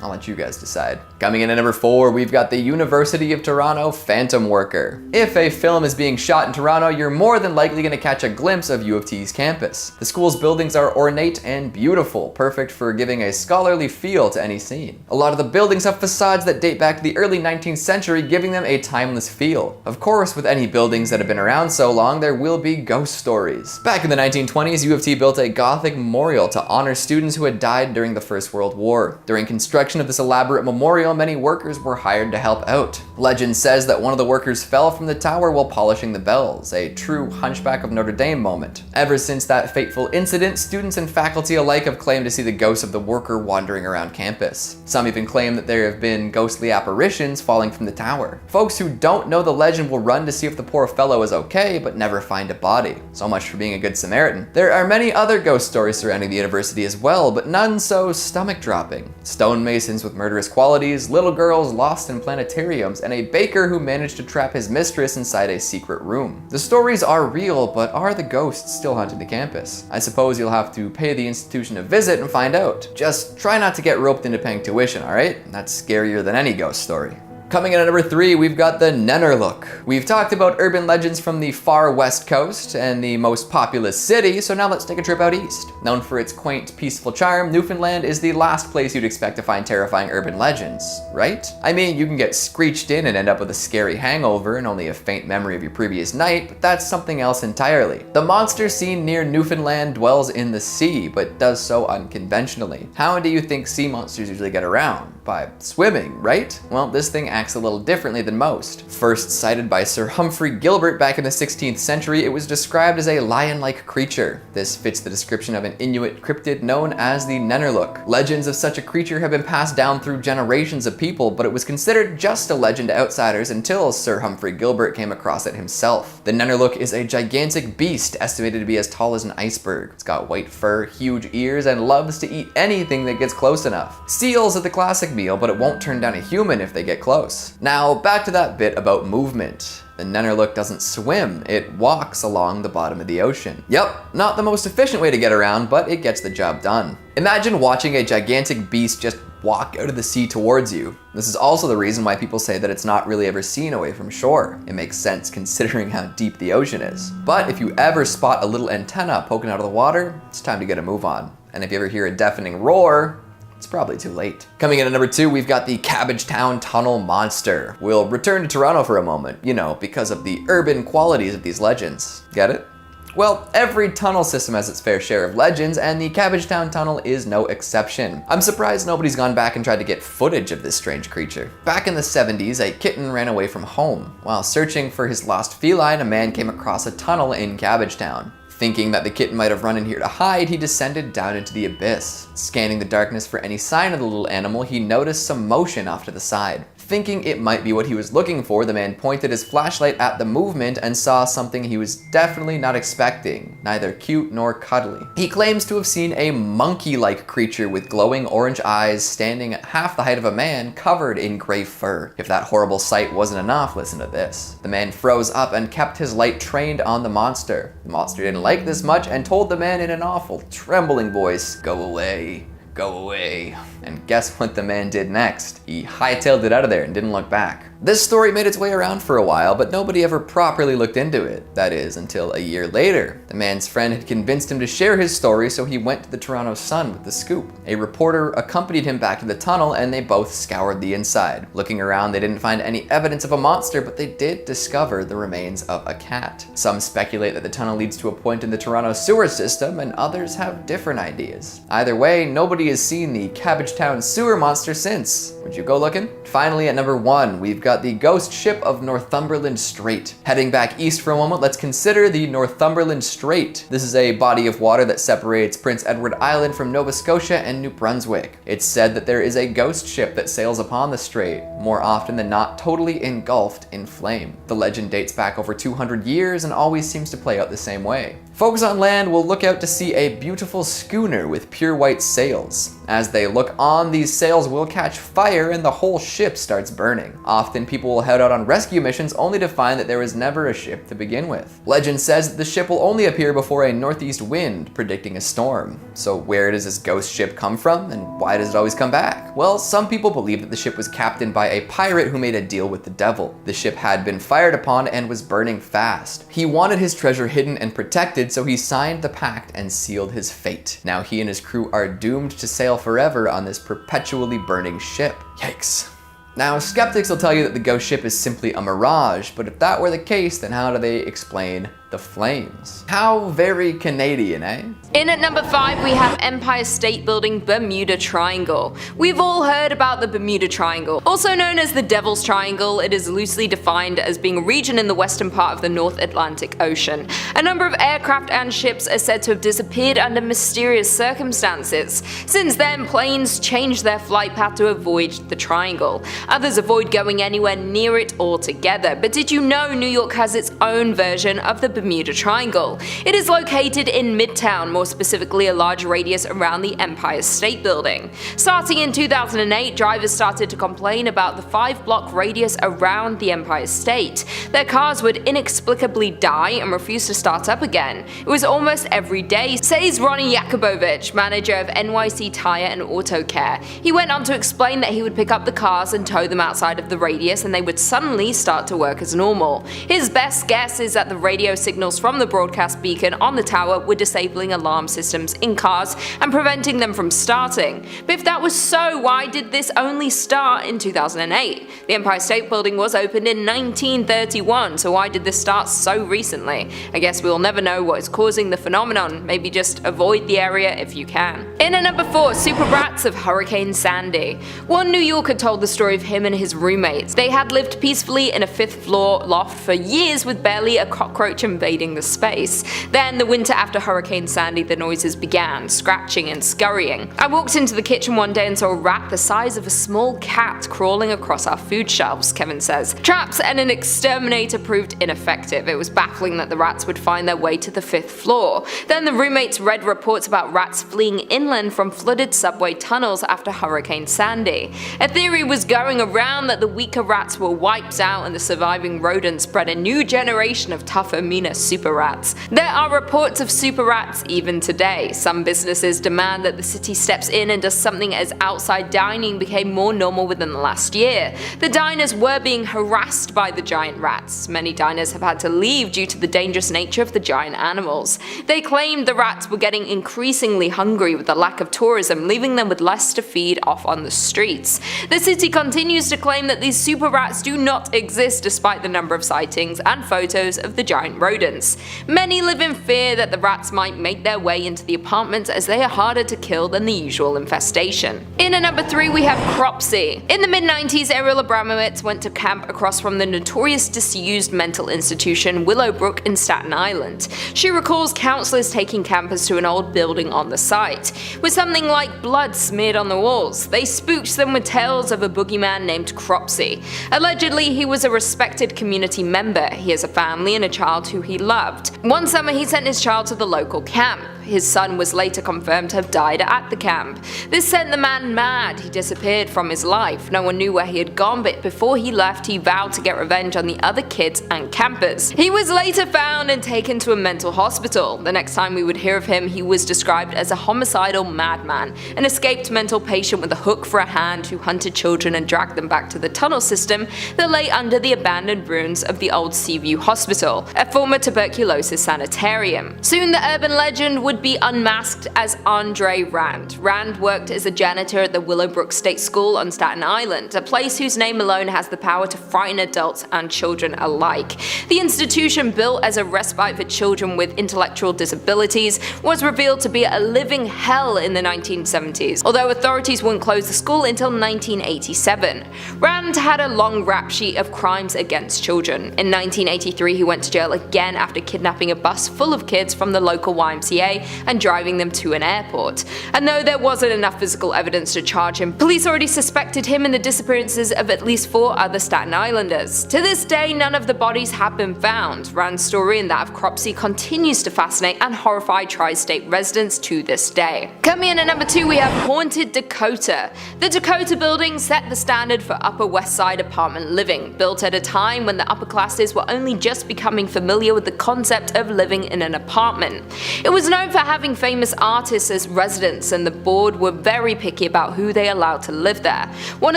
I'll let you guys decide. Coming in at number 4, we've got the University of Toronto Phantom Worker. If a film is being shot in Toronto, you're more than likely going to catch a glimpse of U of T's campus. The school's buildings are ornate and beautiful, perfect for giving a scholarly feel to any scene. A lot of the buildings have facades that date back to the early 19th century, giving them a timeless feel. Of course, with any buildings that have been around so long, there will be ghost stories. Back in the 1920s, U of T built a Gothic memorial to honor students who had died during the First World War. During construction of this elaborate memorial, many workers were hired to help out. Legend says that one of the workers fell from the tower while polishing the bells, a true Hunchback of Notre Dame moment. Ever since that fateful incident, students and faculty alike have claimed to see the ghost of the worker wandering around campus. Some even claim that there have been ghostly apparitions falling from the tower. Folks who don't know the legend will run to see if the poor fellow is okay, but never find a body. So much for being a good Samaritan. There are many other ghost stories surrounding the university as well, but none so stomach-dropping. Stonemasons with murderous qualities, little girls lost in planetariums, and a baker who managed to trap his mistress inside a secret room. The stories are real, but are the ghosts still haunting the campus? I suppose you'll have to pay the institution a visit and find out. Just try not to get roped into paying tuition, alright? That's scarier than any ghost story. Coming in at number 3, we've got the Nennerlook. We've talked about urban legends from the far west coast and the most populous city, so now let's take a trip out east. Known for its quaint, peaceful charm, Newfoundland is the last place you'd expect to find terrifying urban legends, right? I mean, you can get screeched in and end up with a scary hangover and only a faint memory of your previous night, but that's something else entirely. The monster seen near Newfoundland dwells in the sea, but does so unconventionally. How do you think sea monsters usually get around? By swimming, right? Well, this thing acts a little differently than most. First sighted by Sir Humphrey Gilbert back in the 16th century, it was described as a lion-like creature. This fits the description of an Inuit cryptid known as the Nennerluk. Legends of such a creature have been passed down through generations of people, but it was considered just a legend to outsiders until Sir Humphrey Gilbert came across it himself. The Nennerluk is a gigantic beast estimated to be as tall as an iceberg. It's got white fur, huge ears, and loves to eat anything that gets close enough. Seals are the classic meal, but it won't turn down a human if they get close. Now, back to that bit about movement. The Nennerluk doesn't swim, it walks along the bottom of the ocean. Yep, not the most efficient way to get around, but it gets the job done. Imagine watching a gigantic beast just walk out of the sea towards you. This is also the reason why people say that it's not really ever seen away from shore. It makes sense considering how deep the ocean is. But if you ever spot a little antenna poking out of the water, it's time to get a move on. And if you ever hear a deafening roar, it's probably too late. Coming in at number 2, we've got the Cabbagetown Tunnel Monster. We'll return to Toronto for a moment, you know, because of the urban qualities of these legends. Get it? Well, every tunnel system has its fair share of legends, and the Cabbagetown Tunnel is no exception. I'm surprised nobody's gone back and tried to get footage of this strange creature. Back in the 70s, a kitten ran away from home. While searching for his lost feline, a man came across a tunnel in Cabbagetown. Thinking that the kitten might have run in here to hide, he descended down into the abyss. Scanning the darkness for any sign of the little animal, he noticed some motion off to the side. Thinking it might be what he was looking for, the man pointed his flashlight at the movement and saw something he was definitely not expecting, neither cute nor cuddly. He claims to have seen a monkey-like creature with glowing orange eyes standing at half the height of a man covered in gray fur. If that horrible sight wasn't enough, listen to this. The man froze up and kept his light trained on the monster. The monster didn't like this much and told the man in an awful, trembling voice, "Go away. Go away." And guess what the man did next? He hightailed it out of there and didn't look back. This story made its way around for a while, but nobody ever properly looked into it. That is, until a year later. The man's friend had convinced him to share his story, so he went to the Toronto Sun with the scoop. A reporter accompanied him back to the tunnel, and they both scoured the inside. Looking around, they didn't find any evidence of a monster, but they did discover the remains of a cat. Some speculate that the tunnel leads to a point in the Toronto sewer system, and others have different ideas. Either way, nobody has seen the Cabbagetown sewer monster since. Would you go looking? Finally, at number 1, we've got the ghost ship of Northumberland Strait. Heading back east for a moment, let's consider the Northumberland Strait. This is a body of water that separates Prince Edward Island from Nova Scotia and New Brunswick. It's said that there is a ghost ship that sails upon the strait, more often than not totally engulfed in flame. The legend dates back over 200 years and always seems to play out the same way. Folks on land will look out to see a beautiful schooner with pure white sails. As they look on, these sails will catch fire and the whole ship starts burning. Often people will head out on rescue missions only to find that there was never a ship to begin with. Legend says that the ship will only appear before a northeast wind, predicting a storm. So where does this ghost ship come from, and why does it always come back? Well, some people believe that the ship was captained by a pirate who made a deal with the devil. The ship had been fired upon and was burning fast. He wanted his treasure hidden and protected, so he signed the pact and sealed his fate. Now he and his crew are doomed to sail forever on this perpetually burning ship. Yikes. Now, skeptics will tell you that the ghost ship is simply a mirage, but if that were the case, then how do they explain the flames? How very Canadian, eh? In at number 5, we have Empire State Building Bermuda Triangle. We've all heard about the Bermuda Triangle. Also known as the Devil's Triangle, it is loosely defined as being a region in the western part of the North Atlantic Ocean. A number of aircraft and ships are said to have disappeared under mysterious circumstances. Since then, planes changed their flight path to avoid the triangle. Others avoid going anywhere near it altogether. But did you know New York has its own version of the Bermuda Triangle? It is located in Midtown, more specifically a large radius around the Empire State Building. Starting in 2008, drivers started to complain about the 5-block radius around the Empire State. Their cars would inexplicably die and refuse to start up again. It was almost every day, says Ronnie Yakubovich, manager of NYC Tire and Auto Care. He went on to explain that he would pick up the cars and tow them outside of the radius and they would suddenly start to work as normal. His best guess is that the radio signal signals from the broadcast beacon on the tower were disabling alarm systems in cars and preventing them from starting. But if that was so, why did this only start in 2008? The Empire State Building was opened in 1931, so why did this start so recently? I guess we'll never know what is causing the phenomenon, maybe just avoid the area if you can. In at number 4, Super Rats of Hurricane Sandy. One New Yorker told the story of him and his roommates. They had lived peacefully in a 5th floor loft for years with barely a cockroach invading the space. Then, the winter after Hurricane Sandy, the noises began, scratching and scurrying. I walked into the kitchen one day and saw a rat the size of a small cat crawling across our food shelves, Kevin says. Traps and an exterminator proved ineffective. It was baffling that the rats would find their way to the 5th floor. Then the roommates read reports about rats fleeing inland from flooded subway tunnels after Hurricane Sandy. A theory was going around that the weaker rats were wiped out and the surviving rodents bred a new generation of tougher, meaner super rats. There are reports of super rats even today. Some businesses demand that the city steps in and does something as outside dining became more normal within the last year. The diners were being harassed by the giant rats. Many diners have had to leave due to the dangerous nature of the giant animals. They claimed the rats were getting increasingly hungry with the lack of tourism, leaving them with less to feed off on the streets. The city continues to claim that these super rats do not exist despite the number of sightings and photos of the giant rodents. Many live in fear that the rats might make their way into the apartments as they are harder to kill than the usual infestation. In at number 3 we have Cropsey. In the mid-90s, Ariel Abramowitz went to camp across from the notorious disused mental institution Willowbrook in Staten Island. She recalls counselors taking campers to an old building on the site, with something like blood smeared on the walls. They spooked them with tales of a boogeyman named Cropsey. Allegedly, he was a respected community member. He has a family and a child who he loved. One summer, he sent his child to the local camp. His son was later confirmed to have died at the camp. This sent the man mad. He disappeared from his life. No one knew where he had gone, but before he left, he vowed to get revenge on the other kids and campers. He was later found and taken to a mental hospital. The next time we would hear of him, he was described as a homicidal madman, an escaped mental patient with a hook for a hand who hunted children and dragged them back to the tunnel system that lay under the abandoned ruins of the old Seaview Hospital, a former tuberculosis sanitarium. Soon the urban legend would be unmasked as Andre Rand. Rand worked as a janitor at the Willowbrook State School on Staten Island, a place whose name alone has the power to frighten adults and children alike. The institution, built as a respite for children with intellectual disabilities, was revealed to be a living hell in the 1970s, although authorities wouldn't close the school until 1987. Rand had a long rap sheet of crimes against children. In 1983, he went to jail again after kidnapping a bus full of kids from the local YMCA and driving them to an airport. And though there wasn't enough physical evidence to charge him, police already suspected him in the disappearances of at least 4 other Staten Islanders. To this day, none of the bodies have been found. Rand's story and that of Cropsey continues to fascinate and horrify tri-state residents to this day. Coming in at number 2, we have Haunted Dakota. The Dakota building set the standard for Upper West Side apartment living, built at a time when the upper classes were only just becoming familiar with the concept of living in an apartment. It was known for having famous artists as residents, and the board were very picky about who they allowed to live there. One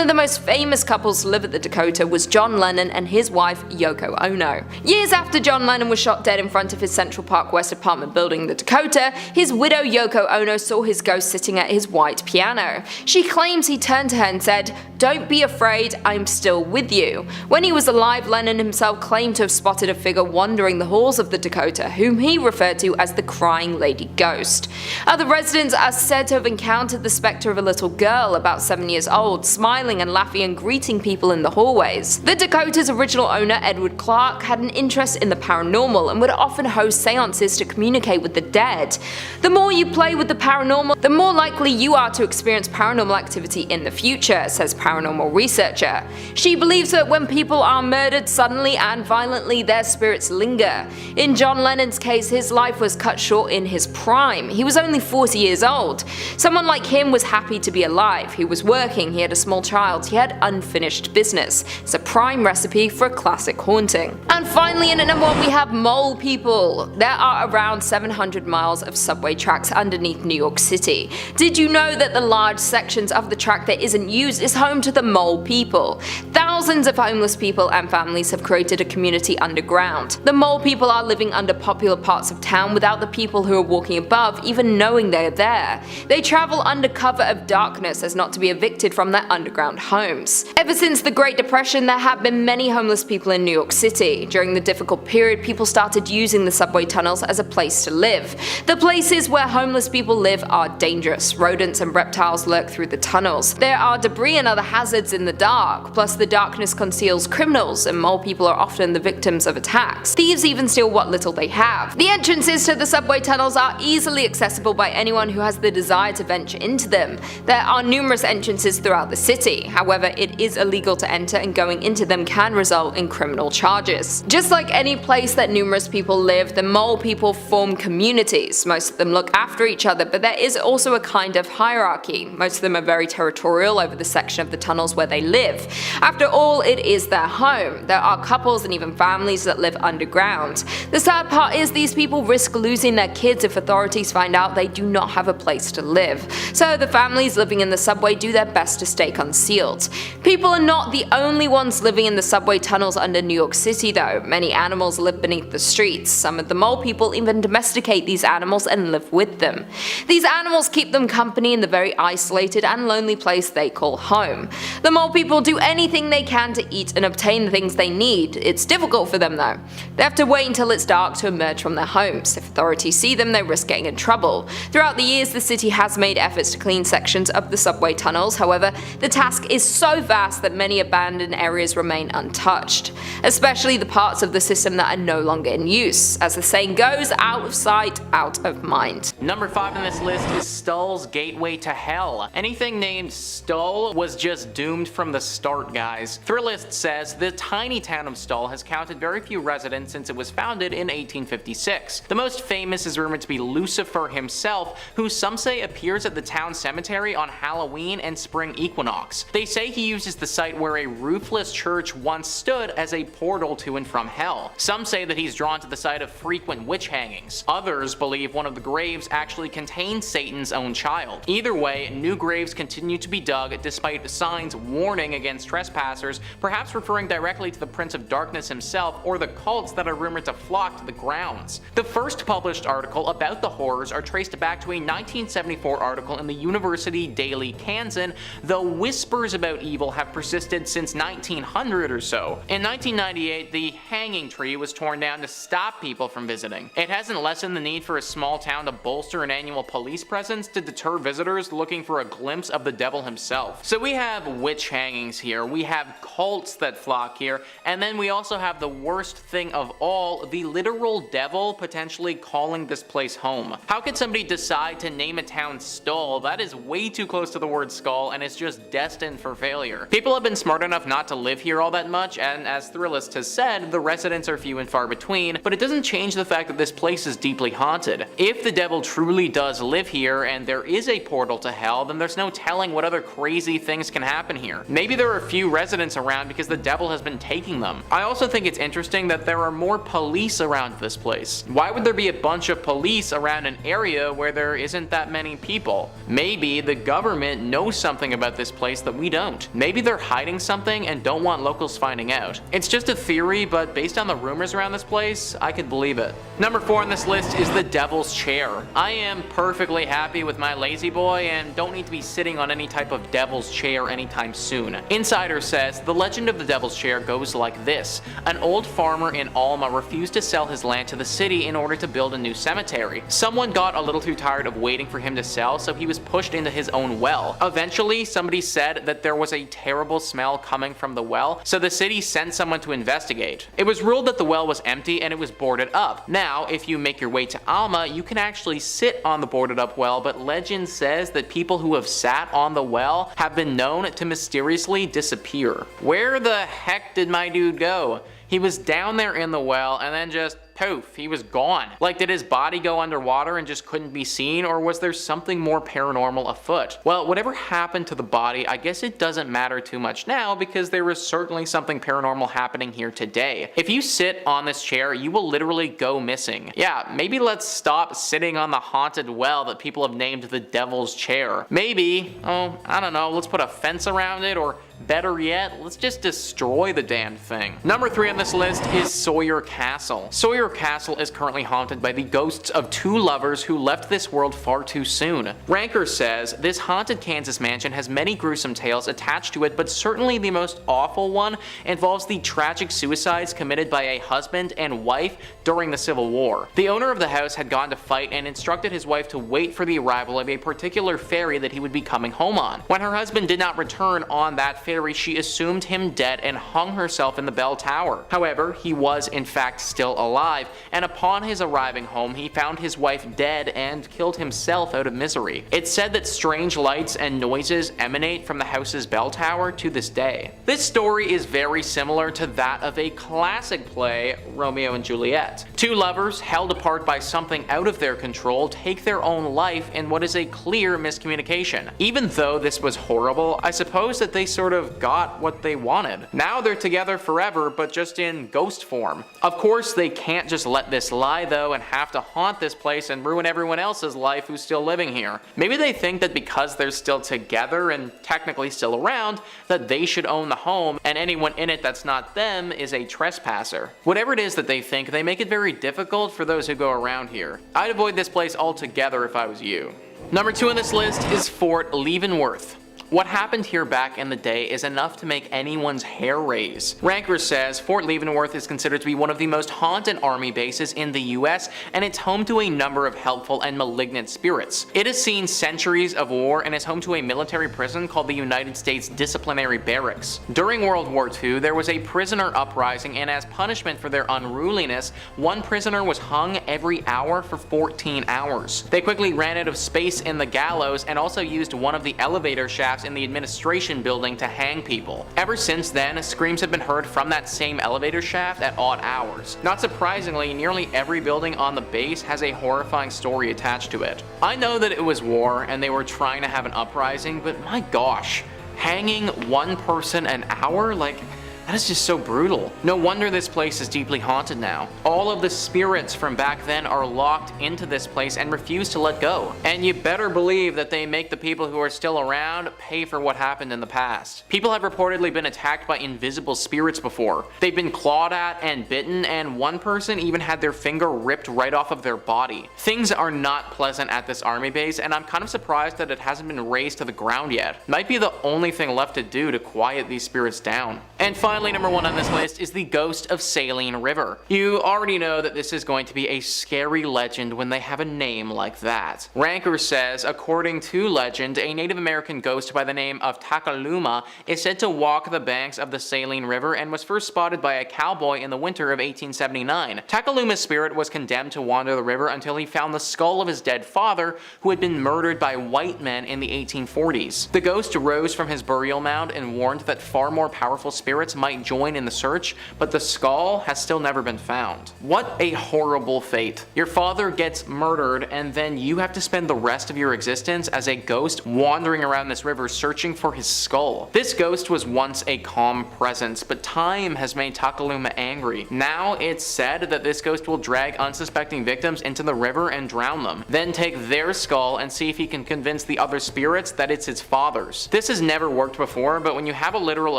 of the most famous couples to live at the Dakota was John Lennon and his wife Yoko Ono. Years after John Lennon was shot dead in front of his Central Park West apartment building in the Dakota, his widow Yoko Ono saw his ghost sitting at his white piano. She claims he turned to her and said, "Don't be afraid, I'm still with you." When he was alive, Lennon himself claimed to have spotted a figure wandering the halls of the Dakota, whom he referred to as the crying lady ghost. Other residents are said to have encountered the spectre of a little girl about 7 years old, smiling and laughing and greeting people in the hallways. The Dakota's original owner, Edward Clark, had an interest in the paranormal and would often host seances to communicate with the dead. The more you play with the paranormal, the more likely you are to experience paranormal activity in the future, says paranormal researcher. She believes that when people are murdered suddenly and violently, their spirits linger. In John Lennon's case, his life was cut short in his prime. He was only 40 years old. Someone like him was happy to be alive. He was working, he had a small child, he had unfinished business. It's a prime recipe for a classic haunting. And finally, in at number 1, we have mole people. There are around 700 miles of subway tracks underneath New York City. Did you know that the large sections of the track that isn't used is home to the mole people? Thousands of homeless people and families have created a community underground. The mole mole people are living under popular parts of town without the people who are walking above even knowing they are there. They travel under cover of darkness as not to be evicted from their underground homes. Ever since the Great Depression, there have been many homeless people in New York City. During the difficult period, people started using the subway tunnels as a place to live. The places where homeless people live are dangerous. Rodents and reptiles lurk through the tunnels. There are debris and other hazards in the dark, plus the darkness conceals criminals, and mole people are often the victims of attacks. Thieves even steal what little they have. The entrances to the subway tunnels are easily accessible by anyone who has the desire to venture into them. There are numerous entrances throughout the city. However, it is illegal to enter, and going into them can result in criminal charges. Just like any place that numerous people live, the mole people form communities. Most of them look after each other, but there is also a kind of hierarchy. Most of them are very territorial over the section of the tunnels where they live. After all, it is their home. There are couples and even families that live underground. The sad part is these people risk losing their kids if authorities find out they do not have a place to live. So the families living in the subway do their best to stay concealed. People are not the only ones living in the subway tunnels under New York City though. Many animals live beneath the streets. Some of the mole people even domesticate these animals and live with them. These animals keep them company in the very isolated and lonely place they call home. The mole people do anything they can to eat and obtain the things they need. It's difficult for them though. They have to wait until it's dark to emerge from their homes. If authorities see them, they risk getting in trouble. Throughout the years, the city has made efforts to clean sections of the subway tunnels. However, the task is so vast that many abandoned areas remain untouched, especially the parts of the system that are no longer in use. As the saying goes, out of sight, out of mind. Number 5 on this list is Stoll's Gateway to Hell. Anything named Stoll was just doomed from the start, guys. Thrillist says the tiny town of Stoll has counted very few residents since it was founded in 1856. The most famous is rumored to be Lucifer himself, who some say appears at the town cemetery on Halloween and spring equinox. They say he uses the site where a roofless church once stood as a portal to and from hell. Some say that he's drawn to the site of frequent witch hangings. Others believe one of the graves actually contains Satan's own child. Either way, new graves continue to be dug despite signs warning against trespassers, perhaps referring directly to the Prince of Darkness himself or the cults that are rumored to flock to the grounds. The first published article about the horrors are traced back to a 1974 article in the University Daily Kansan, though whispers about evil have persisted since 1900 or so. In 1998, the hanging tree was torn down to stop people from visiting. It hasn't lessened the need for a small town to bolster an annual police presence to deter visitors looking for a glimpse of the devil himself. So we have witch hangings here, we have cults that flock here, and then we also have the worst thing of all, the literal devil potentially calling this place home. How could somebody decide to name a town Stoll? That is way too close to the word skull and it's just destined for failure. People have been smart enough not to live here all that much, and as Thrillist has said, the residents are few and far between, but it doesn't change the fact that this place is deeply haunted. If the devil truly does live here and there is a portal to hell, then there's no telling what other crazy things can happen here. Maybe there are few residents around because the devil has been taking them. I also think it's interesting that there are more police around this place. Why would there be a bunch of police around an area where there isn't that many people? Maybe the government knows something about this place that we don't. Maybe they're hiding something and don't want locals finding out. It's just a theory, but based on the rumors around this place, I could believe it. Number 4 on this list is the Devil's Chair. I am perfectly happy with my lazy boy and don't need to be sitting on any type of devil's chair anytime soon. Insider says the legend of the Devil's Chair goes like this. An old farmer in Alma refused to sell his land to the city in order to build a new cemetery. Someone got a little too tired of waiting for him to sell, so he was pushed into his own well. Eventually, somebody said that there was a terrible smell coming from the well, so the city sent someone to investigate. It was ruled that the well was empty and it was boarded up. Now, if you make your way to Alma, you can actually sit on the boarded up well, but legend says that people who have sat on the well have been known to mysteriously disappear. Where the heck did my dude go? He was down there in the well and then just poof, he was gone. Like, did his body go underwater and just couldn't be seen, or was there something more paranormal afoot? Well, whatever happened to the body, I guess it doesn't matter too much now because there is certainly something paranormal happening here today. If you sit on this chair, you will literally go missing. Yeah, maybe let's stop sitting on the haunted well that people have named the Devil's Chair. Maybe, oh, I don't know, let's put a fence around it, or better yet, let's just destroy the damn thing. Number 3 on this list is Sawyer Castle. Sawyer interior castle is currently haunted by the ghosts of 2 lovers who left this world far too soon. Ranker says, this haunted Kansas mansion has many gruesome tales attached to it, but certainly the most awful one involves the tragic suicides committed by a husband and wife during the Civil War. The owner of the house had gone to fight and instructed his wife to wait for the arrival of a particular ferry that he would be coming home on. When her husband did not return on that ferry, she assumed him dead and hung herself in the bell tower. However, he was in fact still alive, and upon his arriving home, he found his wife dead and killed himself out of misery. It's said that strange lights and noises emanate from the house's bell tower to this day. This story is very similar to that of a classic play, Romeo and Juliet. 2 lovers, held apart by something out of their control, take their own life in what is a clear miscommunication. Even though this was horrible, I suppose that they sort of got what they wanted. Now they're together forever, but just in ghost form. Of course, they can't just let this lie though and have to haunt this place and ruin everyone else's life who's still living here. Maybe they think that because they're still together and technically still around, that they should own the home, and anyone in it that's not them is a trespasser. Whatever it is that they think, they make it very difficult for those who go around here. I'd avoid this place altogether if I was you. Number 2 on this list is Fort Leavenworth. What happened here back in the day is enough to make anyone's hair raise. Ranker says Fort Leavenworth is considered to be one of the most haunted army bases in the US, and it's home to a number of helpful and malignant spirits. It has seen centuries of war and is home to a military prison called the United States Disciplinary Barracks. During World War II, there was a prisoner uprising, and as punishment for their unruliness, one prisoner was hung every hour for 14 hours. They quickly ran out of space in the gallows and also used one of the elevator shafts in the administration building to hang people. Ever since then, screams have been heard from that same elevator shaft at odd hours. Not surprisingly, nearly every building on the base has a horrifying story attached to it. I know that it was war and they were trying to have an uprising, but my gosh, hanging one person an hour? Like, that is just so brutal. No wonder this place is deeply haunted now. All of the spirits from back then are locked into this place and refuse to let go. And you better believe that they make the people who are still around pay for what happened in the past. People have reportedly been attacked by invisible spirits before. They've been clawed at and bitten, and one person even had their finger ripped right off of their body. Things are not pleasant at this army base, and I'm kind of surprised that it hasn't been razed to the ground yet. Might be the only thing left to do to quiet these spirits down. And finally, number 1 on this list is the ghost of Saline River. You already know that this is going to be a scary legend when they have a name like that. Ranker says, according to legend, a Native American ghost by the name of Takaluma is said to walk the banks of the Saline River and was first spotted by a cowboy in the winter of 1879. Takaluma's spirit was condemned to wander the river until he found the skull of his dead father, who had been murdered by white men in the 1840s. The ghost rose from his burial mound and warned that far more powerful spirits might join in the search, but the skull has still never been found. What a horrible fate. Your father gets murdered, and then you have to spend the rest of your existence as a ghost wandering around this river searching for his skull. This ghost was once a calm presence, but time has made Takaluma angry. Now it's said that this ghost will drag unsuspecting victims into the river and drown them, then take their skull and see if he can convince the other spirits that it's his father's. This has never worked before, but when you have a literal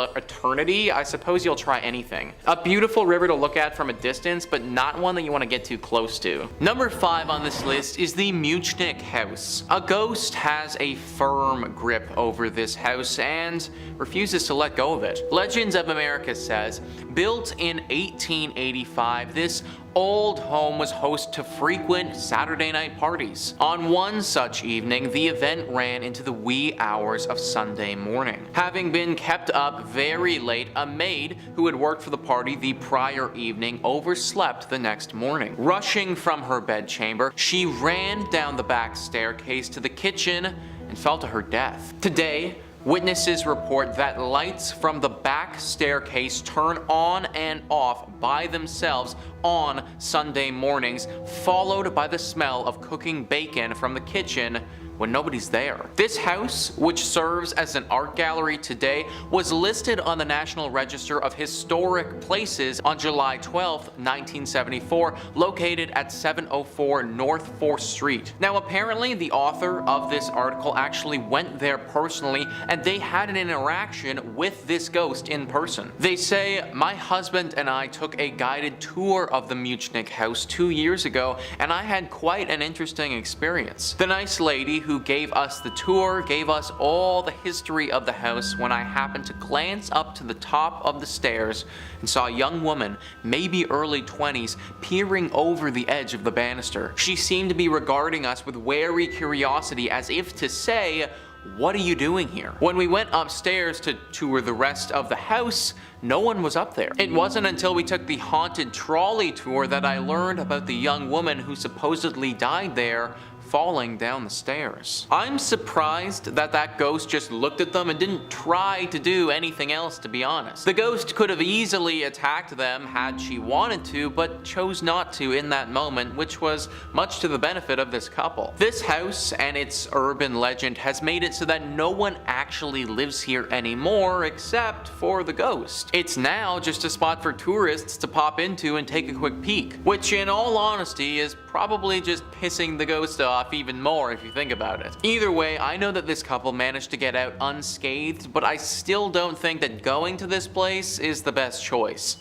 eternity, I suppose you'll try anything. A beautiful river to look at from a distance, but not one that you want to get too close to. Number 5 on this list is the Muchnick House. A ghost has a firm grip over this house and refuses to let go of it. Legends of America says, built in 1885, this old home was host to frequent Saturday night parties. On one such evening, the event ran into the wee hours of Sunday morning. Having been kept up very late, a maid who had worked for the party the prior evening overslept the next morning. Rushing from her bedchamber, she ran down the back staircase to the kitchen and fell to her death. Today, witnesses report that lights from the back staircase turn on and off by themselves on Sunday mornings, followed by the smell of cooking bacon from the kitchen when nobody's there. This house, which serves as an art gallery today, was listed on the National Register of Historic Places on July 12, 1974, located at 704 North 4th Street. Now apparently the author of this article actually went there personally, and they had an interaction with this ghost in person. They say, "My husband and I took a guided tour of the Muchnick house 2 years ago, and I had quite an interesting experience. The nice lady who gave us the tour gave us all the history of the house when I happened to glance up to the top of the stairs and saw a young woman, maybe early 20s, peering over the edge of the banister. She seemed to be regarding us with wary curiosity, as if to say, 'What are you doing here?' When we went upstairs to tour the rest of the house, no one was up there. It wasn't until we took the haunted trolley tour that I learned about the young woman who supposedly died there, falling down the stairs." I'm surprised that that ghost just looked at them and didn't try to do anything else, to be honest. The ghost could have easily attacked them had she wanted to, but chose not to in that moment, which was much to the benefit of this couple. This house and its urban legend has made it so that no one actually lives here anymore except for the ghost. It's now just a spot for tourists to pop into and take a quick peek, which in all honesty is probably just pissing the ghost off even more if you think about it. Either way, I know that this couple managed to get out unscathed, but I still don't think that going to this place is the best choice.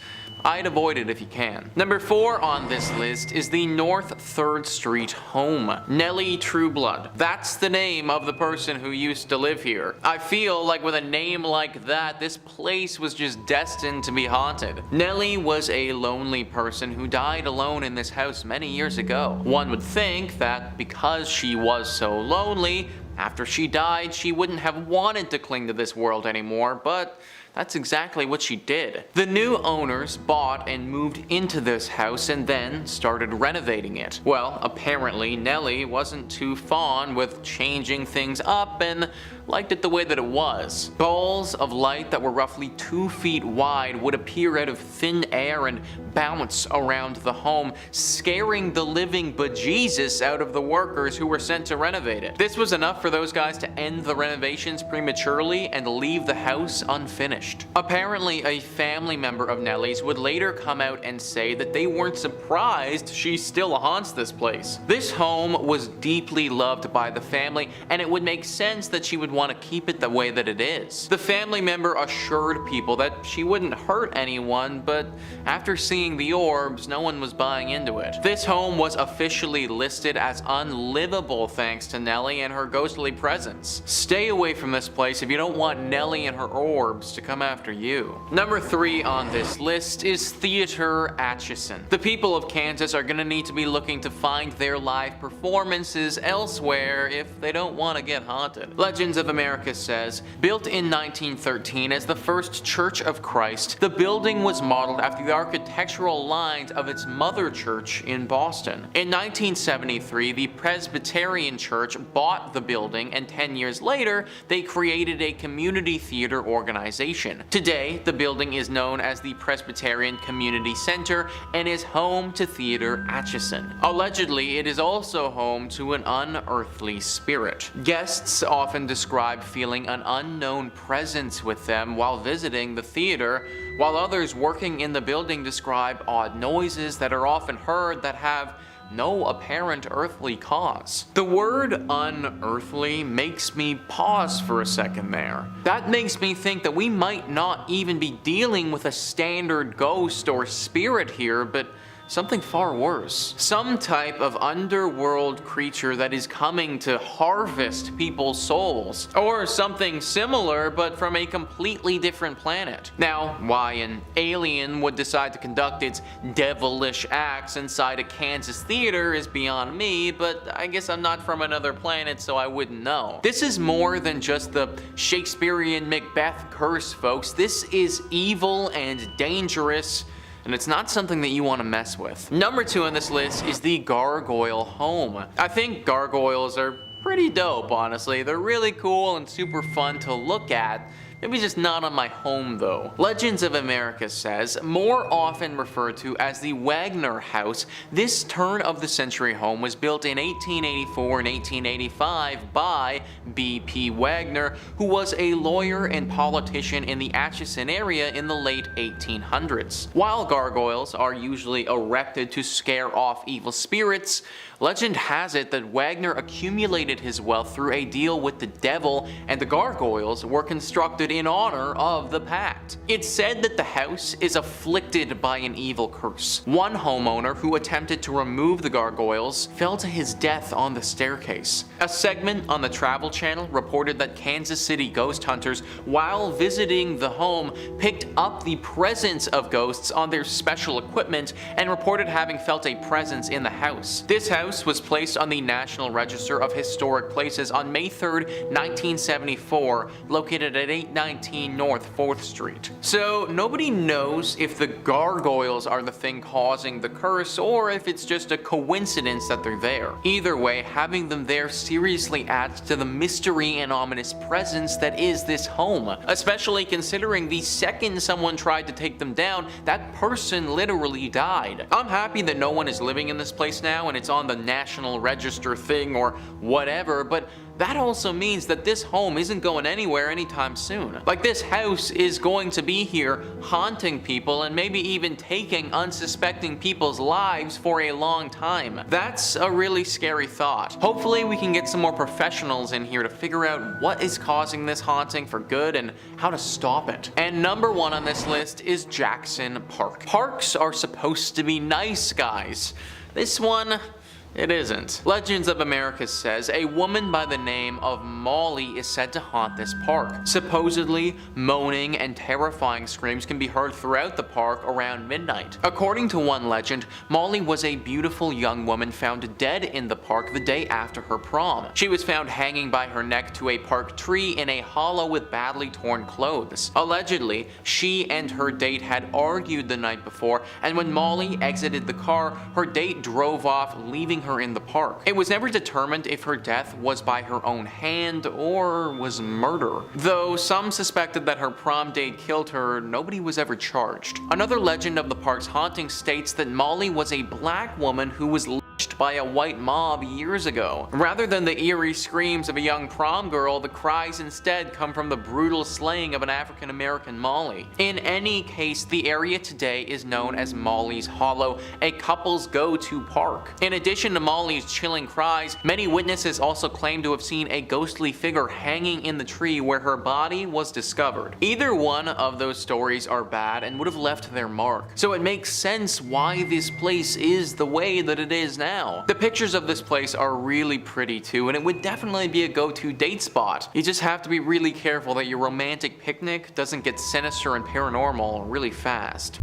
I'd avoid it if you can. Number 4 on this list is the North 3rd Street home. Nellie Trueblood. That's the name of the person who used to live here. I feel like with a name like that, this place was just destined to be haunted. Nellie was a lonely person who died alone in this house many years ago. One would think that because she was so lonely, after she died, she wouldn't have wanted to cling to this world anymore, but that's exactly what she did. The new owners bought and moved into this house and then started renovating it. Well, apparently Nellie wasn't too fond with changing things up and liked it the way that it was. Balls of light that were roughly 2 feet wide would appear out of thin air and bounce around the home, scaring the living bejesus out of the workers who were sent to renovate it. This was enough for those guys to end the renovations prematurely and leave the house unfinished. Apparently, a family member of Nellie's would later come out and say that they weren't surprised she still haunts this place. This home was deeply loved by the family, and it would make sense that she would want to keep it the way that it is. The family member assured people that she wouldn't hurt anyone, but after seeing the orbs, no one was buying into it. This home was officially listed as unlivable thanks to Nellie and her ghostly presence. Stay away from this place if you don't want Nellie and her orbs to come after you. Number 3 on this list is Theater Atchison. The people of Kansas are gonna need to be looking to find their live performances elsewhere if they don't want to get haunted. Legends of America says, built in 1913 as the first Church of Christ, the building was modeled after the architectural lines of its mother church in Boston. In 1973, the Presbyterian Church bought the building, and 10 years later, they created a community theater organization. Today, the building is known as the Presbyterian Community Center and is home to Theater Atchison. Allegedly, it is also home to an unearthly spirit. Guests often describe feeling an unknown presence with them while visiting the theater, while others working in the building describe odd noises that are often heard that have no apparent earthly cause. The word unearthly makes me pause for a second there. That makes me think that we might not even be dealing with a standard ghost or spirit here, but something far worse. Some type of underworld creature that is coming to harvest people's souls. Or something similar, but from a completely different planet. Now, why an alien would decide to conduct its devilish acts inside a Kansas theater is beyond me, but I guess I'm not from another planet, so I wouldn't know. This is more than just the Shakespearean Macbeth curse, folks. This is evil and dangerous, and it's not something that you want to mess with. Number 2 on this list is the Gargoyle Home. I think gargoyles are pretty dope, honestly. They're really cool and super fun to look at Maybe just not on my home though. Legends of America says, more often referred to as the Wagner House, this turn-of-the-century home was built in 1884 and 1885 by B.P. Wagner, who was a lawyer and politician in the Atchison area in the late 1800s. While gargoyles are usually erected to scare off evil spirits, legend has it that Wagner accumulated his wealth through a deal with the devil, and the gargoyles were constructed in honor of the pact. It's said that the house is afflicted by an evil curse. One homeowner who attempted to remove the gargoyles fell to his death on the staircase. A segment on the Travel Channel reported that Kansas City ghost hunters, while visiting the home, picked up the presence of ghosts on their special equipment and reported having felt a presence in the house. This house was placed on the National Register of Historic Places on May 3rd, 1974, located at 819 North 4th Street. So nobody knows if the gargoyles are the thing causing the curse or if it's just a coincidence that they're there. Either way, having them there seriously adds to the mystery and ominous presence that is this home, especially considering the second someone tried to take them down, that person literally died. I'm happy that no one is living in this place now and it's on the National Register thing or whatever, but that also means that this home isn't going anywhere anytime soon. Like, this house is going to be here haunting people and maybe even taking unsuspecting people's lives for a long time. That's a really scary thought. Hopefully we can get some more professionals in here to figure out what is causing this haunting for good and how to stop it. And number one on this list is Jackson Park. Parks are supposed to be nice, guys. This one, it isn't. Legends of America says a woman by the name of Molly is said to haunt this park. Supposedly, moaning and terrifying screams can be heard throughout the park around midnight. According to one legend, Molly was a beautiful young woman found dead in the park the day after her prom. She was found hanging by her neck to a park tree in a hollow with badly torn clothes. Allegedly, she and her date had argued the night before, and when Molly exited the car, her date drove off, leaving her in the park. It was never determined if her death was by her own hand or was murder. Though some suspected that her prom date killed her, nobody was ever charged. Another legend of the park's haunting states that Molly was a black woman who was lynched by a white mob years ago. Rather than the eerie screams of a young prom girl, the cries instead come from the brutal slaying of an African-American Molly. In any case, the area today is known as Molly's Hollow, a couple's go-to park. In addition to Molly's chilling cries, many witnesses also claim to have seen a ghostly figure hanging in the tree where her body was discovered. Either one of those stories are bad and would have left their mark. So it makes sense why this place is the way that it is now. The pictures of this place are really pretty too, and it would definitely be a go-to date spot. You just have to be really careful that your romantic picnic doesn't get sinister and paranormal really fast.